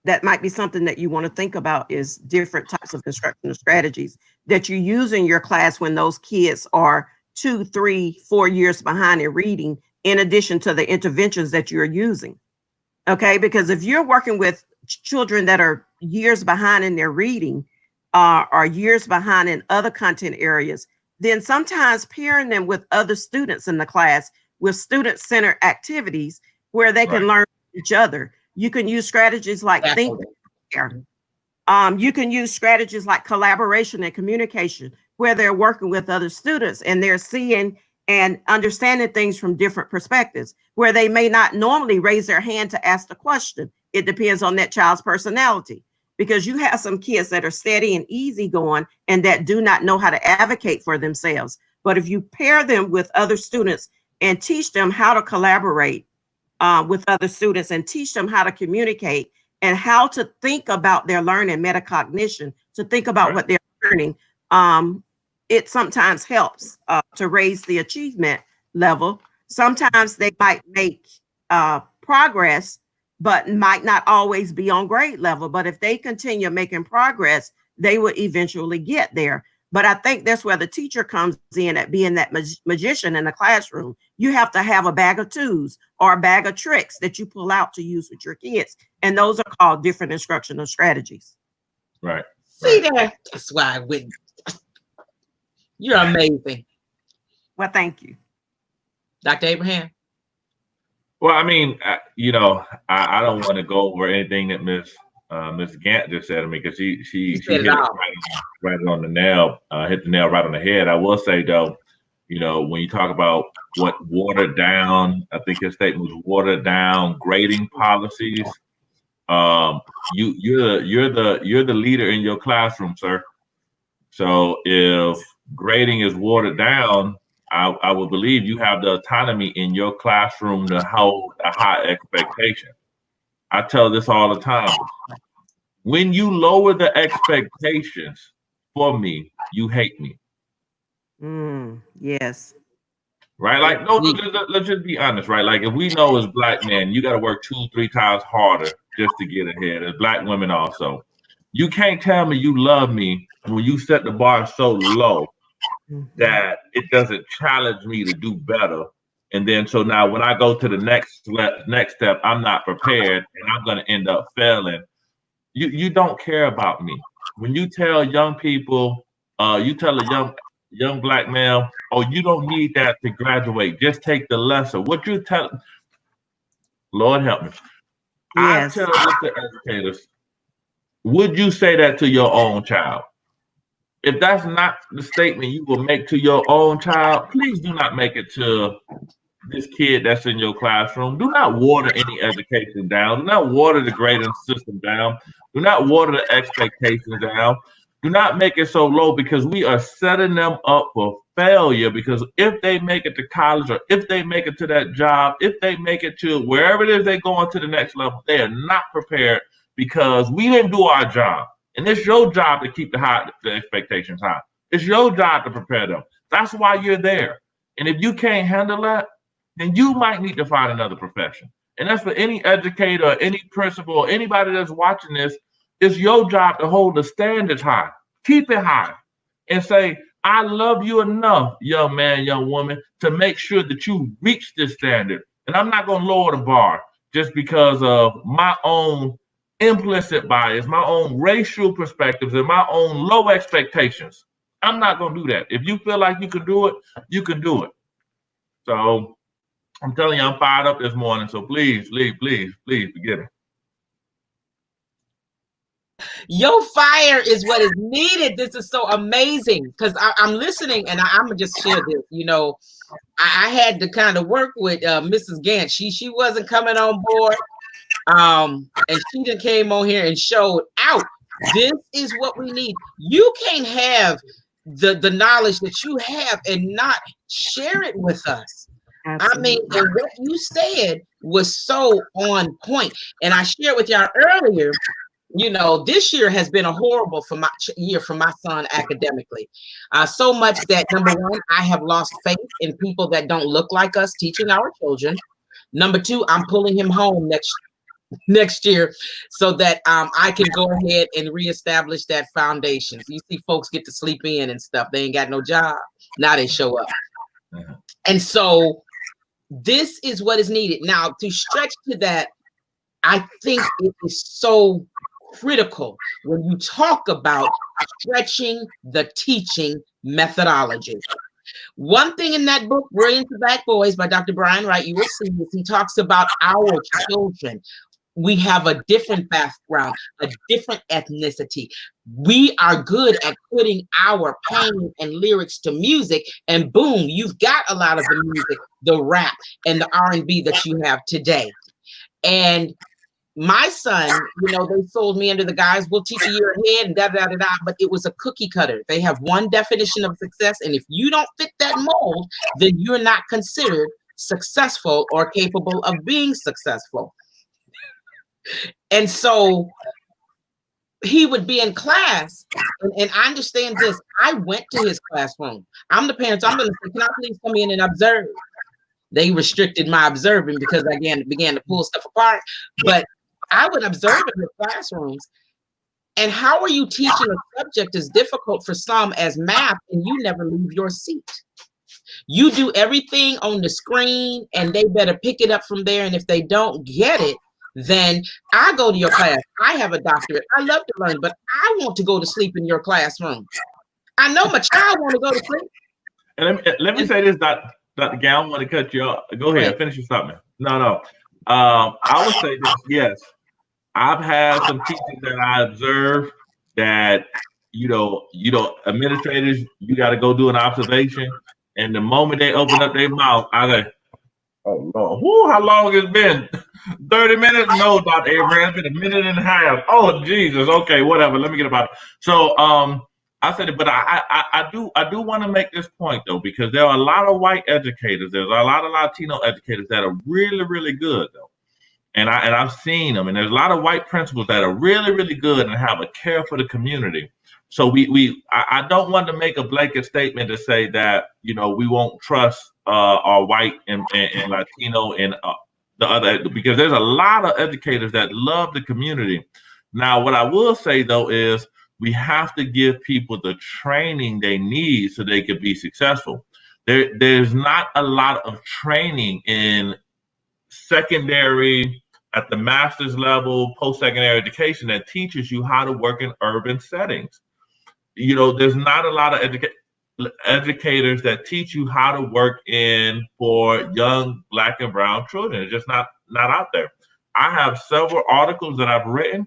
That might be something that you want to think about, is different types of instructional strategies that you use in your class when those kids are 2, 3, 4 years behind in reading, in addition to the interventions that you're using. Okay, because if you're working with children that are years behind in their reading, or years behind in other content areas, then sometimes pairing them with other students in the class with student-centered activities where they can learn each other. You can use strategies like think. You can use strategies like collaboration and communication, where they're working with other students and they're seeing and understanding things from different perspectives, where they may not normally raise their hand to ask the question. It depends on that child's personality, because you have some kids that are steady and easygoing and that do not know how to advocate for themselves. But if you pair them with other students and teach them how to collaborate with other students, and teach them how to communicate and how to think about their learning, metacognition, to think about what they're learning, it sometimes helps to raise the achievement level. Sometimes they might make progress, but might not always be on grade level. But if they continue making progress, they will eventually get there. But I think that's where the teacher comes in, at being that magician in the classroom. You have to have a bag of tools or a bag of tricks that you pull out to use with your kids. And those are called different instructional strategies. Right. See that? That's why I wouldn't. You're amazing. Well, thank you. Dr. Abraham? Well, I mean, you know, I don't want to go over anything that Miss Gantt just said to me, because she hit it right on the nail, hit the nail right on the head. I will say though, you know, when you talk about what watered down, I think your statement was watered down grading policies. You're the leader in your classroom, sir. So if grading is watered down, I would believe you have the autonomy in your classroom to hold a high expectation. I tell this all the time. When you lower the expectations for me, you hate me. Yes. Right? Like, no, let's just be honest, right? Like, if we know as Black men, you got to work 2, 3 times harder just to get ahead. As Black women also. You can't tell me you love me when you set the bar so low that it doesn't challenge me to do better. And then so now when I go to the next step, I'm not prepared and I'm going to end up failing. You don't care about me. When you tell young people, you tell a young black male, oh, you don't need that to graduate. Just take the lesson. What you tell, Lord help me. Yes. I tell this to educators, would you say that to your own child? If that's not the statement you will make to your own child, please do not make it to this kid that's in your classroom. Do not water any education down. Do not water the grading system down. Do not water the expectations down. Do not make it so low, because we are setting them up for failure. Because if they make it to college, or if they make it to that job, if they make it to wherever it is they're going to the next level, they are not prepared because we didn't do our job. And it's your job to keep the expectations high. It's your job to prepare them. That's why you're there. And if you can't handle that, then you might need to find another profession. And that's for any educator, any principal, or anybody that's watching this. It's your job to hold the standards high. Keep it high. And say, I love you enough, young man, young woman, to make sure that you reach this standard. And I'm not going to lower the bar just because of my own implicit bias, my own racial perspectives, and my own low expectations. I'm not going to do that. If you feel like you can do it, you can do it. So I'm telling you, I'm fired up this morning. So please forgive me. Your fire is what is needed. This is so amazing, because I'm listening, and I'm gonna just share this. You know, I had to kind of work with Mrs. Gantt. She wasn't coming on board. And she then came on here and showed out. This is what we need. You can't have the knowledge that you have and not share it with us. Absolutely. I mean, and what you said was so on point. And I shared with y'all earlier, you know, this year has been a horrible year for my son academically. So much that, number one, I have lost faith in people that don't look like us teaching our children. Number two, I'm pulling him home next year so that I can go ahead and reestablish that foundation. You see folks get to sleep in and stuff. They ain't got no job. Now they show up. And so this is what is needed. Now, to stretch to that, I think it is so critical when you talk about stretching the teaching methodology. One thing in that book, Brilliant to Black Boys by Dr. Brian Wright, you will see this. He talks about our children. We have a different background, a different ethnicity. We are good at putting our pain and lyrics to music, and boom, you've got a lot of the music, the rap, and the R&B that you have today. And my son, you know, they sold me under the guise, we'll teach a year ahead and da-da-da-da, but it was a cookie cutter. They have one definition of success, and if you don't fit that mold, then you're not considered successful or capable of being successful. And so he would be in class, and I understand this. I went to his classroom. I'm the parents. I'm going to say, can I please come in and observe? They restricted my observing because I began to pull stuff apart. But I would observe in the classrooms. And how are you teaching a subject as difficult for some as math, and you never leave your seat? You do everything on the screen, and they better pick it up from there. And if they don't get it, then I go to your class. I have a doctorate. I love to learn, but I want to go to sleep in your classroom. I know my child want to go to sleep. And let me say this, Dr. Gantt, I want to cut you off. Go ahead, finish your statement. No. I would say this, yes. I've had some teachers that I observe that, you know, administrators, you got to go do an observation. And the moment they open up their mouth, I go, oh, Lord, whoo, how long has it been? 30 minutes? No, Dr. Abraham, it's been a minute and a half. Oh, Jesus. Okay, whatever. Let me get about it. So I said it, but I do want to make this point, though, because there are a lot of white educators. There's a lot of Latino educators that are really, really good, though. And I've seen them. And there's a lot of white principals that are really, really good and have a care for the community. So I don't want to make a blanket statement to say that, you know, we won't trust our white and Latino and the other, because there's a lot of educators that love the community. Now, what I will say, though, is we have to give people the training they need so they can be successful. There's not a lot of training in secondary, at the master's level, post-secondary education that teaches you how to work in urban settings. You know, there's not a lot of educators that teach you how to work in for young Black and brown children. It's just not out there. I have several articles that I've written.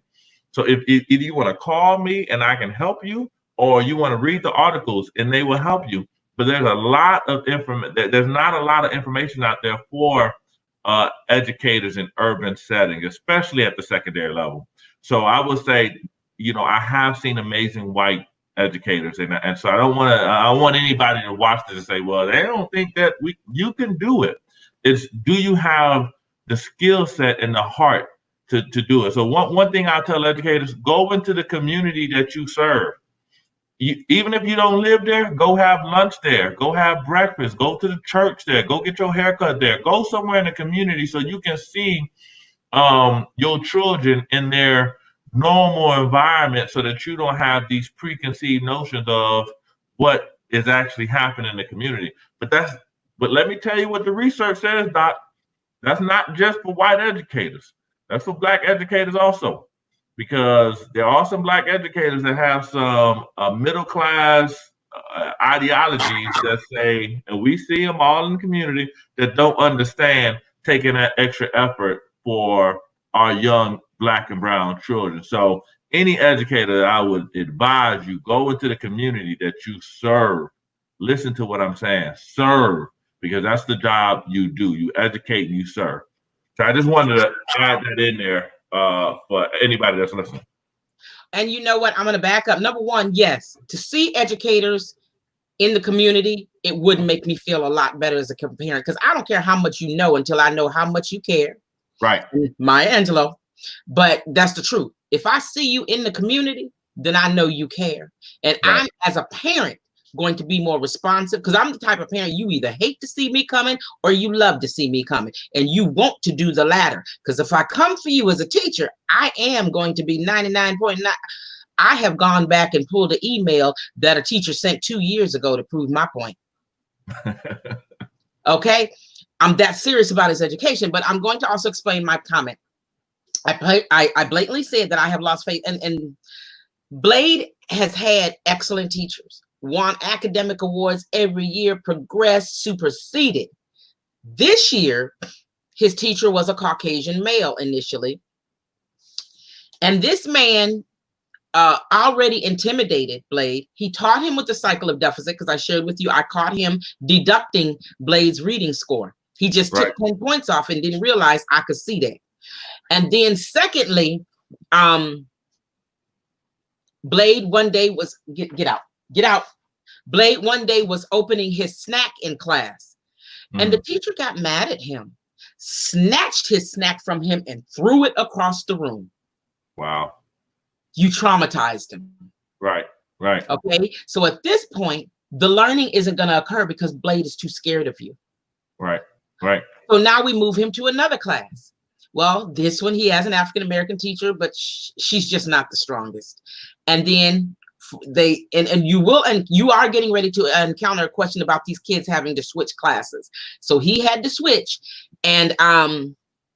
So if you want to call me and I can help you, or you want to read the articles and they will help you. But there's a lot of information. There's not a lot of information out there for educators in urban settings, especially at the secondary level. So I would say, you know, I have seen amazing white educators, and so I want anybody to watch this and say, well, they don't think that you can do it. It's, do you have the skill set and the heart to do it? So one thing I tell educators: go into the community that you serve. Even if you don't live there, go have lunch there, go have breakfast, go to the church there, go get your haircut there, go somewhere in the community so you can see your children in their normal environment, so that you don't have these preconceived notions of what is actually happening in the community. But let me tell you what the research says, Doc. That's not just for white educators. That's for Black educators also. Because there are some Black educators that have some middle class ideologies that say, and we see them all in the community, that don't understand taking that extra effort for our young Black and brown children. So any educator, I would advise you, go into the community that you serve. Listen to what I'm saying, serve, because that's the job you do. You educate and you serve. So I just wanted to add that in there for anybody that's listening. And you know what? I'm going to back up. Number one, yes, to see educators in the community, it would make me feel a lot better as a parent, because I don't care how much you know until I know how much you care. Right. Maya Angelou. But that's the truth. If I see you in the community, then I know you care. And right. I'm, as a parent, going to be more responsive, because I'm the type of parent you either hate to see me coming or you love to see me coming, and you want to do the latter. Because if I come for you as a teacher, I am going to be 99.9. I have gone back and pulled an email that a teacher sent 2 years ago to prove my point. Okay, I'm that serious about his education, but I'm going to also explain my comment. I blatantly said that I have lost faith, and Blade has had excellent teachers, won academic awards every year, progressed, superseded. This year, his teacher was a Caucasian male initially. And this man already intimidated Blade. He taught him with the cycle of deficit, because I shared with you, I caught him deducting Blade's reading score. He just took 10 points off and didn't realize I could see that. And then secondly, Blade one day was, get out. Blade one day was opening his snack in class, and the teacher got mad at him, snatched his snack from him and threw it across the room. Wow. You traumatized him. Right. Okay. So at this point, the learning isn't going to occur because Blade is too scared of you. Right. So now we move him to another class. Well, this one, he has an African-American teacher, but she's just not the strongest. And then you are getting ready to encounter a question about these kids having to switch classes. So he had to switch. And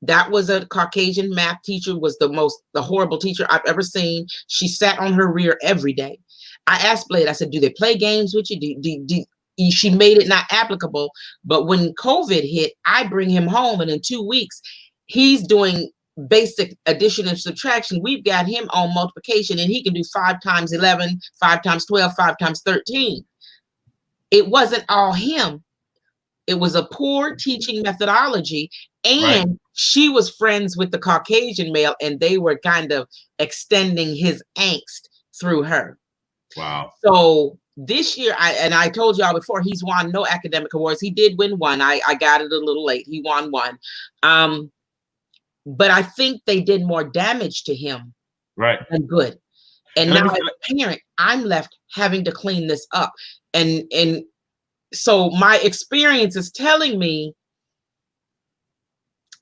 that was a Caucasian math teacher, was the horrible teacher I've ever seen. She sat on her rear every day. I asked Blade, I said, do they play games with you? She made it not applicable. But when COVID hit, I bring him home, and in 2 weeks, he's doing basic addition and subtraction. We've got him on multiplication, and he can do 5 times 11, 5 times 12, 5 times 13. It wasn't all him. It was a poor teaching methodology, and she was friends with the Caucasian male, and they were kind of extending his angst through her. Wow. So this year, I told y'all before, he's won no academic awards. He did win one. I got it a little late. He won one. But I think they did more damage to him than good. And now as a parent, I'm left having to clean this up. And so my experience is telling me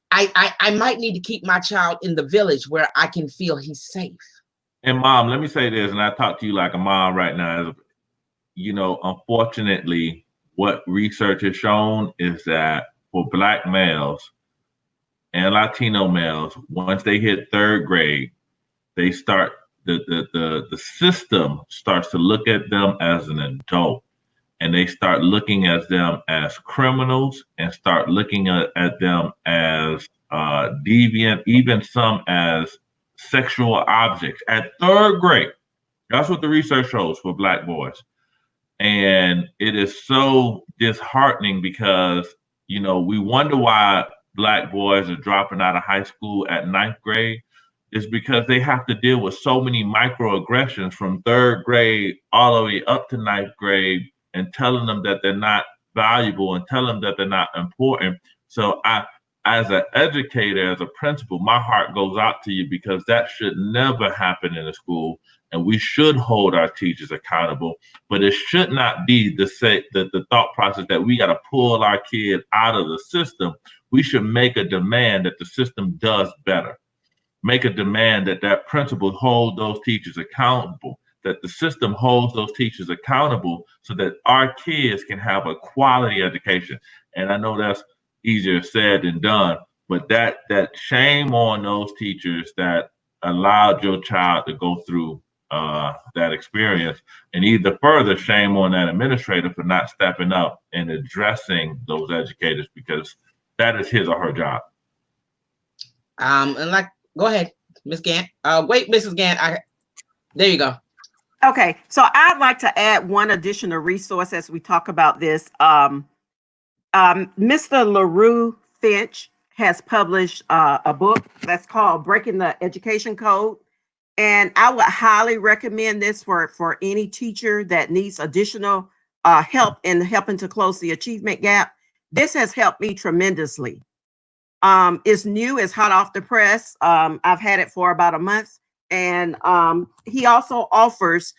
I might need to keep my child in the village where I can feel he's safe. And mom, let me say this, and I talk to you like a mom right now. You know, unfortunately, what research has shown is that for Black males and Latino males, once they hit third grade, they start the system starts to look at them as an adult, and they start looking at them as criminals and start looking at them as deviant, even some as sexual objects at third grade. That's what the research shows for Black boys. And it is so disheartening because, you know, we wonder why Black boys are dropping out of high school at ninth grade. Is because they have to deal with so many microaggressions from third grade all the way up to ninth grade and telling them that they're not valuable and telling them that they're not important. So as an educator, as a principal, my heart goes out to you because that should never happen in a school. And we should hold our teachers accountable, but it should not be the thought process that we got to pull our kid out of the system. We should make a demand that the system does better. Make a demand that that principal hold those teachers accountable, that the system holds those teachers accountable so that our kids can have a quality education. And I know that's easier said than done, but that shame on those teachers that allowed your child to go through that experience, and either further shame on that administrator for not stepping up and addressing those educators, because that is his or her job. And like, go ahead, Ms. Gantt. Wait, Mrs. Gantt. There you go. Okay, so I'd like to add one additional resource as we talk about this. Mr. LaRue Finch has published a book that's called Breaking the Education Code. And I would highly recommend this for any teacher that needs additional help in helping to close the achievement gap. This has helped me tremendously. It's new, it's hot off the press. I've had it for about a month. And he also offers,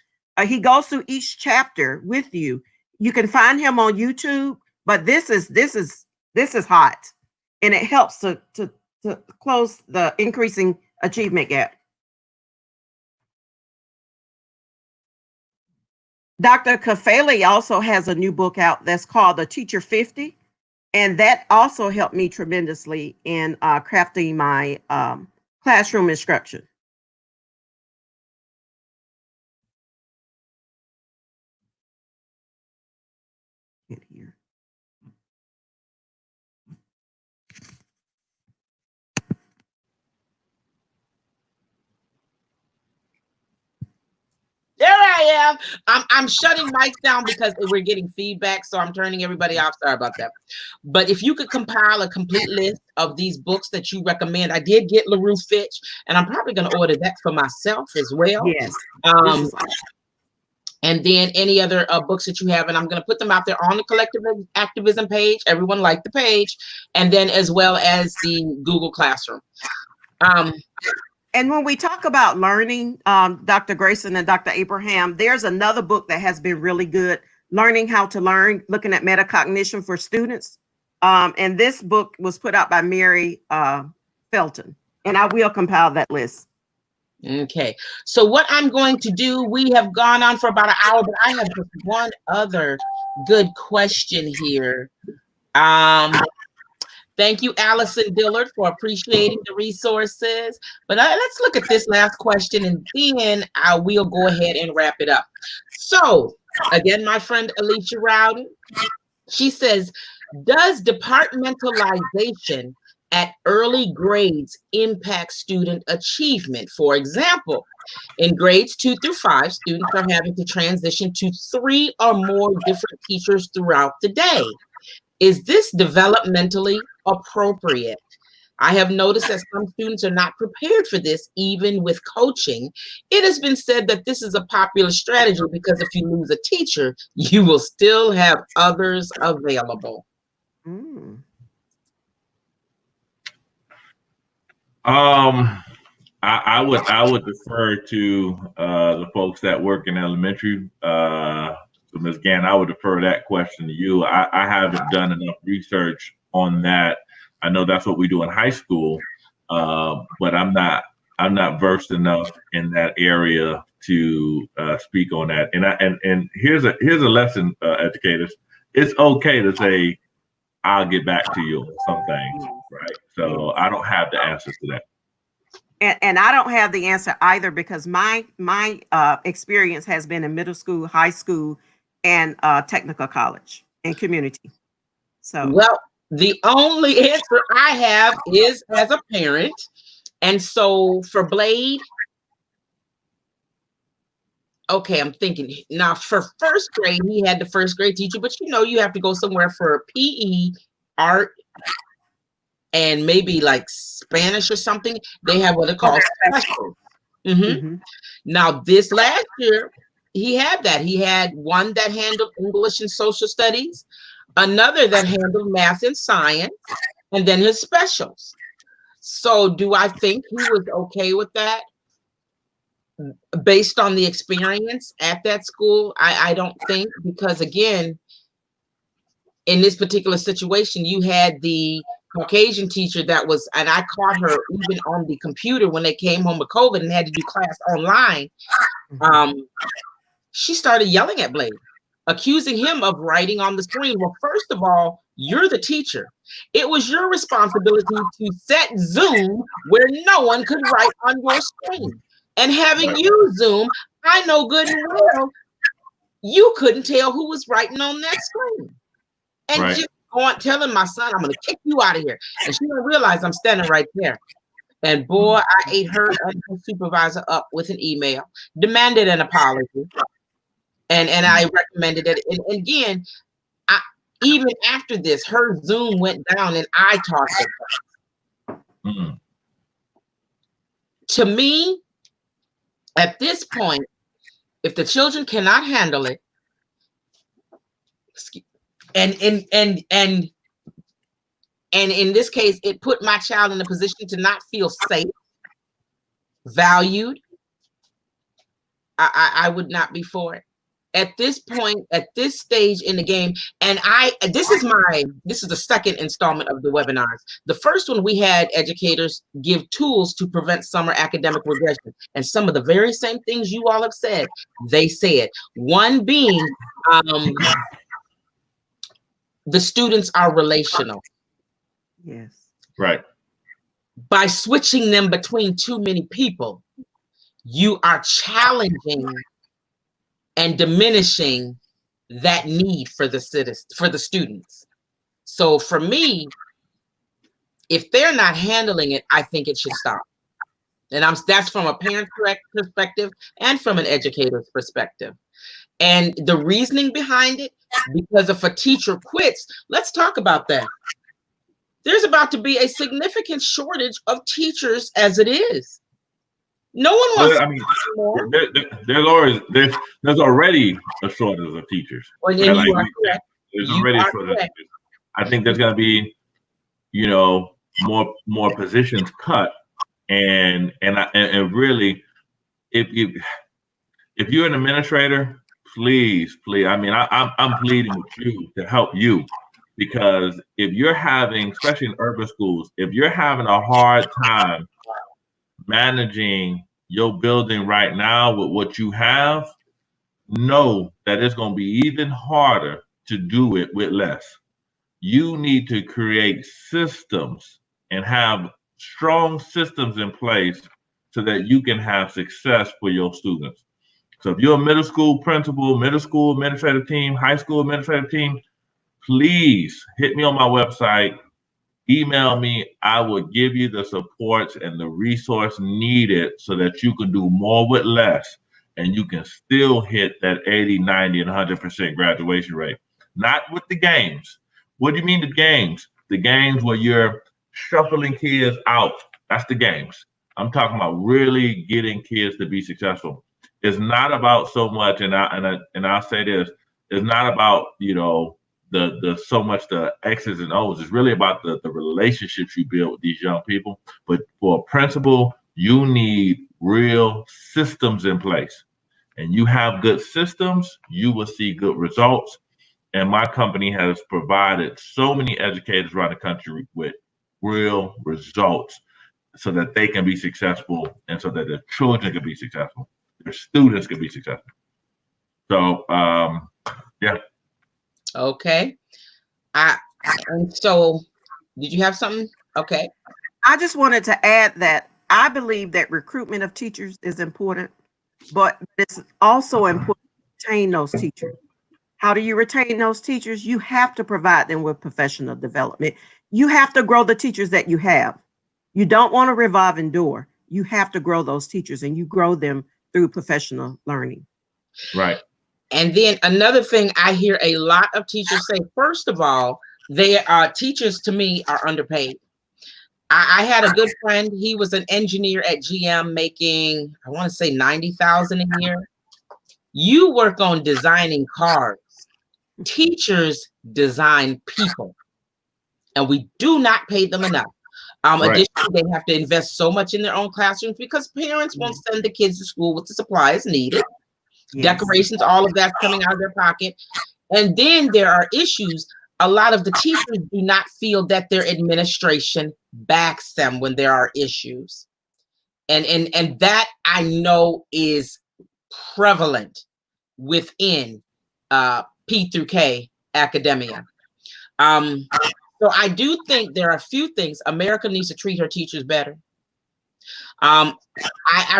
he goes through each chapter with you. You can find him on YouTube, but this is hot. And it helps to close the increasing achievement gap. Dr. Kafeli also has a new book out that's called The Teacher 50. And that also helped me tremendously in crafting my classroom instruction. Here. There I am. I'm shutting mics down because we're getting feedback, so I'm turning everybody off. Sorry about that. But if you could compile a complete list of these books that you recommend, I did get LaRue Finch, and I'm probably going to order that for myself as well. Yes. And then any other books that you have, and I'm going to put them out there on the Collective Activism page. Everyone like the page, and then as well as the Google Classroom. And when we talk about learning, Dr. Grayson and Dr. Abraham, there's another book that has been really good, Learning How to Learn, looking at metacognition for students. And this book was put out by Mary Felton, and I will compile that list. Okay, so what I'm going to do, we have gone on for about an hour, but I have just one other good question here. Thank you, Allison Dillard, for appreciating the resources. But let's look at this last question, and then I will go ahead and wrap it up. So, again, my friend Alicia Rowden, she says, does departmentalization at early grades impact student achievement? For example, in grades 2 through 5, students are having to transition to 3 or more different teachers throughout the day. Is this developmentally appropriate? I have noticed that some students are not prepared for this, even with coaching. It has been said that this is a popular strategy because if you lose a teacher, you will still have others available. I would defer to the folks that work in elementary. So Ms. Gantt, I would defer that question to you. I haven't done enough research on that. I know that's what we do in high school, but I'm not I'm not versed enough in that area to speak on that. And here's a lesson, educators. It's okay to say, I'll get back to you on some things, right? So I don't have the answers to that. And I don't have the answer either, because my experience has been in middle school, high school, and technical college and community. So, well, the only answer I have is as a parent. And so for Blade, okay, I'm thinking now for first grade, he had the first grade teacher, but you know, you have to go somewhere for PE, art, and maybe like Spanish or something. They have what they call special. Now, this last year, he had that. He had one that handled English and social studies, another that handled math and science, and then his specials. So do I think he was okay with that? Based on the experience at that school, I don't think, because again, in this particular situation, you had the Caucasian teacher that was, and I caught her even on the computer when they came home with COVID and had to do class online. She started yelling at Blade, accusing him of writing on the screen. Well, first of all, you're the teacher. It was your responsibility to set Zoom where no one could write on your screen. And having used Zoom, I know good and well you couldn't tell who was writing on that screen. And just going telling my son, I'm going to kick you out of here. And she didn't realize I'm standing right there. And boy, I ate her and her supervisor up with an email, demanded an apology. And I recommended it. And again, even after this, her Zoom went down and I taught her. To me, at this point, if the children cannot handle it, and in this case, it put my child in a position to not feel safe, valued, I would not be for it. At this point, at this stage in the game, and this is the second installment of the webinars. The first one, we had educators give tools to prevent summer academic regression. And some of the very same things you all have said, they said. One being, the students are relational. Yes. Right. By switching them between too many people, you are challenging and diminishing that need for the students. So for me, if they're not handling it, I think it should stop. And that's from a parent perspective and from an educator's perspective. And the reasoning behind it, because if a teacher quits, let's talk about that. There's about to be a significant shortage of teachers as it is. No one wants. I mean, there's already a shortage of teachers. Well, right? You are correct. There's already a shortage. I think there's going to be, more positions cut, and really, if you're an administrator, please. I mean, I'm pleading with you to help you, because if you're having, especially in urban schools, if you're having a hard time managing your building right now with what you have, know that it's going to be even harder to do it with less. You need to create systems and have strong systems in place so that you can have success for your students. So if you're a middle school principal, middle school administrative team, high school administrative team, please hit me on my website. Email me. I will give you the supports and the resource needed so that you can do more with less, and you can still hit that 80, 90, and 100% graduation rate. Not with the games. What do you mean the games? The games where you're shuffling kids out. That's the games. I'm talking about really getting kids to be successful. It's not about so much, and I'll say this, it's not about, the so much the X's and O's. It's really about the relationships you build with these young people. But for a principal, you need real systems in place. And you have good systems, you will see good results. And my company has provided so many educators around the country with real results. so that they can be successful and so that the children can be successful, their students can be successful. So, yeah. Okay. And so, did you have something? Okay. I just wanted to add that I believe that recruitment of teachers is important, but it's also important to retain those teachers. How do you retain those teachers? You have to provide them with professional development. You have to grow the teachers that you have. You don't want a revolving door. You have to grow those teachers, and you grow them through professional learning. Right. And then another thing I hear a lot of teachers say, first of all, teachers to me are underpaid. I had a good friend. He was an engineer at GM making, I want to say 90,000 a year. You work on designing cars. Teachers design people, and we do not pay them enough. Right. Additionally, they have to invest so much in their own classrooms because parents won't send the kids to school with the supplies needed. Yes. Decorations, all of that's coming out of their pocket. And then there are issues. A lot of the teachers do not feel that their administration backs them when there are issues. And that I know is prevalent within P through K academia. So I do think there are a few things. America needs to treat her teachers better. I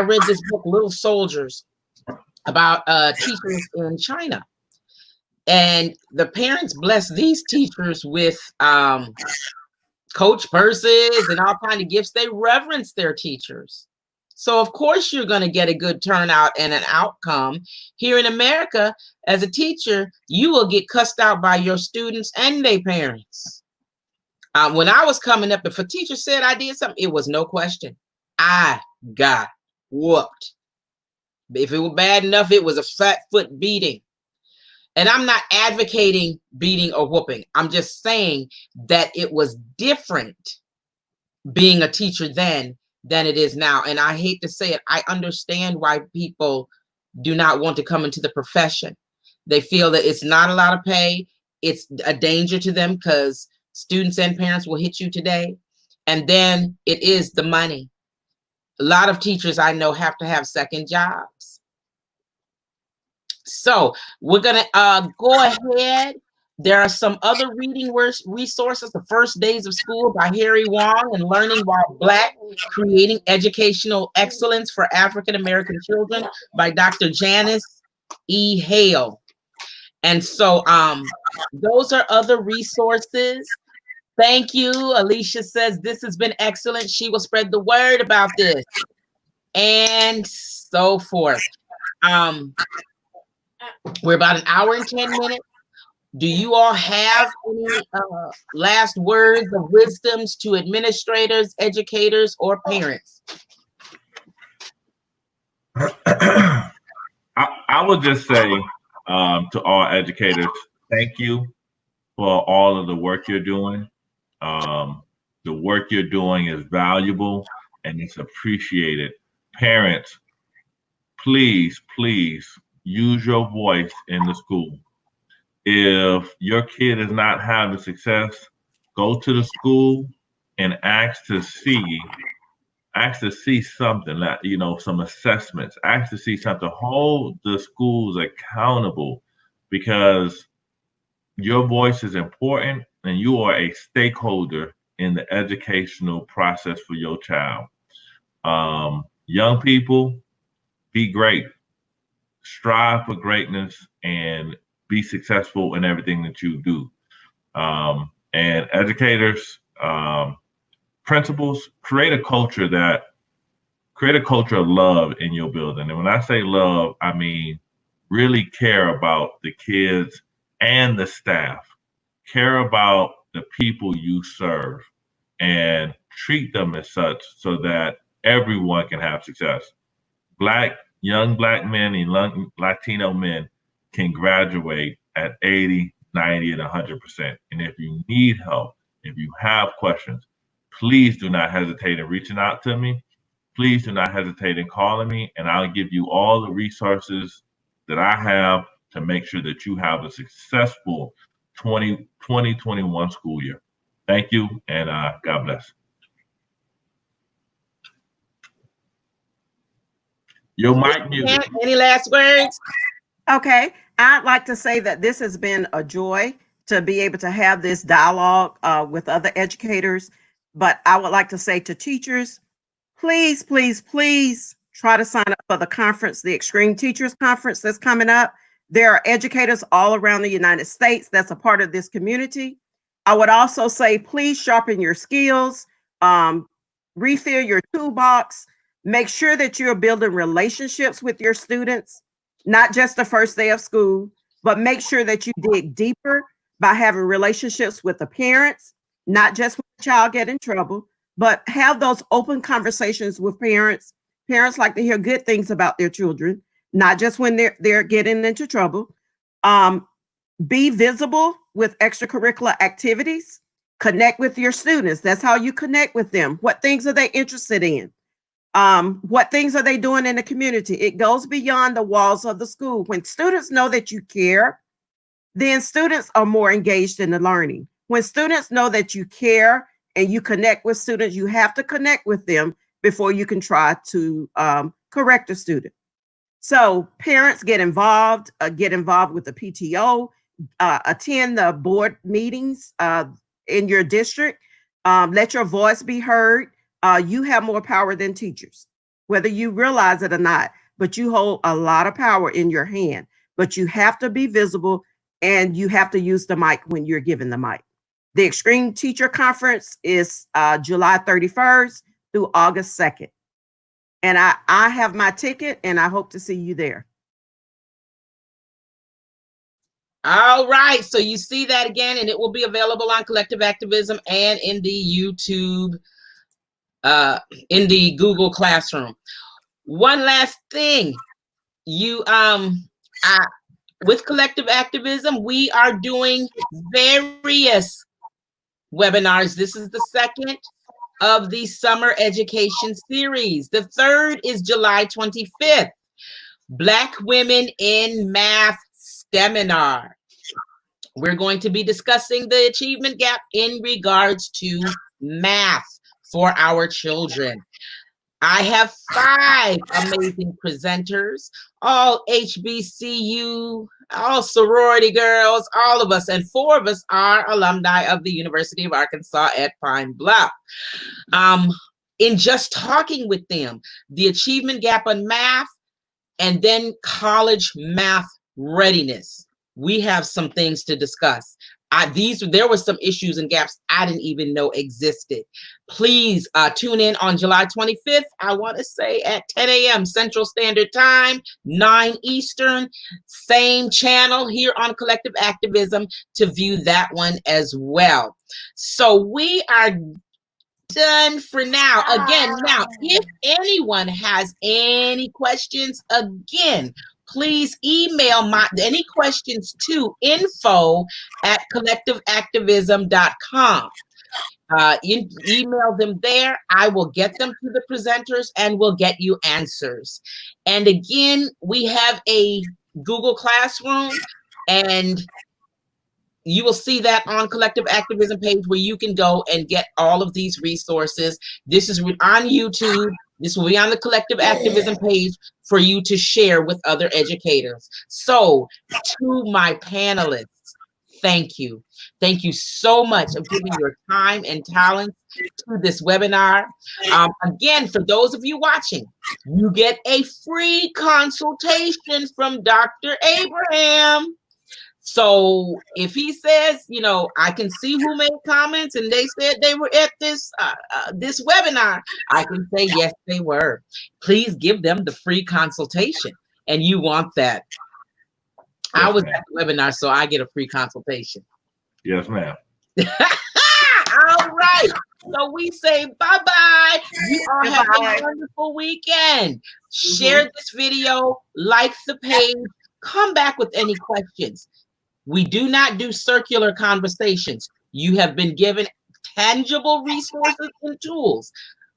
read this book, Little Soldiers, about teachers in China. And the parents bless these teachers with coach purses and all kinds of gifts. They reverence their teachers. So of course you're going to get a good turnout and an outcome. Here in America, as a teacher, you will get cussed out by your students and their parents. When I was coming up, if a teacher said I did something, it was no question. I got whooped. If it was bad enough, it was a fat foot beating. And I'm not advocating beating or whooping. I'm just saying that it was different being a teacher then than it is now. And I hate to say it, I understand why people do not want to come into the profession. They feel that it's not a lot of pay. It's a danger to them because students and parents will hit you today. And then it is the money. A lot of teachers I know have to have second jobs. So we're going to go ahead. There are some other reading resources. The First Days of School by Harry Wong and Learning While Black, Creating Educational Excellence for African American Children by Dr. Janice E. Hale. And so those are other resources. Thank you. Alicia says this has been excellent. She will spread the word about this and so forth. We're about an hour and 10 minutes. Do you all have any last words of wisdoms to administrators, educators, or parents? I would just say to all educators, thank you for all of the work you're doing. The work you're doing is valuable and it's appreciated. Parents, please, please use your voice in the school. If your kid is not having success, go to the school and ask to see something, that, you know, some assessments, ask to see something. Hold the schools accountable because your voice is important and you are a stakeholder in the educational process for your child. Young people, be great. Strive for greatness and be successful in everything that you do. And educators, principals, create a culture of love in your building. And when I say love, I mean really care about the kids and the staff. Care about the people you serve and treat them as such so that everyone can have success. Young Black men and Latino men can graduate at 80, 90, and 100%. And if you need help, if you have questions, please do not hesitate in reaching out to me. Please do not hesitate in calling me, and I'll give you all the resources that I have to make sure that you have a successful 2021 school year. Thank you, and God bless. Your mic music. Any last words? Okay, I'd like to say that this has been a joy to be able to have this dialogue with other educators. But I would like to say to teachers, please, please, please try to sign up for the conference, the Extreme Teachers Conference that's coming up. There are educators all around the United States that's a part of this community. I would also say, please sharpen your skills, refill your toolbox, make sure that you're building relationships with your students, not just the first day of school, but make sure that you dig deeper by having relationships with the parents, not just when the child get in trouble, but have those open conversations with parents. Parents like to hear good things about their children, not just when they're getting into trouble. Be visible with extracurricular activities. Connect with your students. That's how you connect with them. What things are they interested in? What things are they doing in the community? It goes beyond the walls of the school. When students know that you care, then students are more engaged in the learning. When students know that you care and you connect with students, you have to connect with them before you can try to correct a student. So parents get involved with the PTO, attend the board meetings in your district, let your voice be heard. You have more power than teachers, whether you realize it or not, but you hold a lot of power in your hand, but you have to be visible and you have to use the mic when you're given the mic. The Extreme Teacher Conference is July 31st through August 2nd. And I have my ticket and I hope to see you there. All right. So you see that again, and it will be available on Collective Activism and in the YouTube, in the Google Classroom. One last thing, with Collective Activism, we are doing various webinars. This is the second of the summer education series. The third is July 25th, Black Women in Math Seminar. We're going to be discussing the achievement gap in regards to math for our children. I have 5 amazing presenters, all HBCU, all sorority girls, all of us, and 4 of us are alumni of the University of Arkansas at Pine Bluff. In just talking with them, the achievement gap on math, and then college math readiness, we have some things to discuss. There were some issues and gaps I didn't even know existed. Please tune in on July 25th. I want to say at 10 a.m. Central Standard Time, 9 Eastern, same channel here on Collective Activism to view that one as well. So we are done for now. Again, now, if anyone has any questions, again, please email any questions to info@collectiveactivism.com. Email them there. I will get them to the presenters and we'll get you answers. And again, we have a Google Classroom, and you will see that on Collective Activism page where you can go and get all of these resources. This is on YouTube. This will be on the Collective Activism page for you to share with other educators. So to my panelists, thank you. Thank you so much for giving your time and talent to this webinar. Again, for those of you watching, you get a free consultation from Dr. Abraham. So if he says, I can see who made comments and they said they were at this webinar, I can say, yes, they were. Please give them the free consultation. And you want that. Yes, I was ma'am. at the webinar, so I get a free consultation. Yes, ma'am. All right. So we say bye-bye. You all have a wonderful weekend. Share this video, like the page, come back with any questions. We do not do circular conversations. You have been given tangible resources and tools.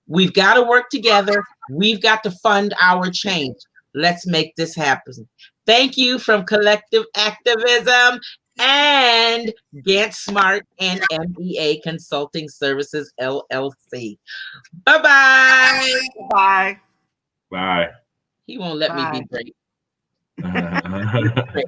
We've got to work together. We've got to fund our change. Let's make this happen. Thank you from Collective Activism and Gantt Smart and MEA Consulting Services, LLC. Bye-bye. Bye. Bye. He won't let me be Bye. great.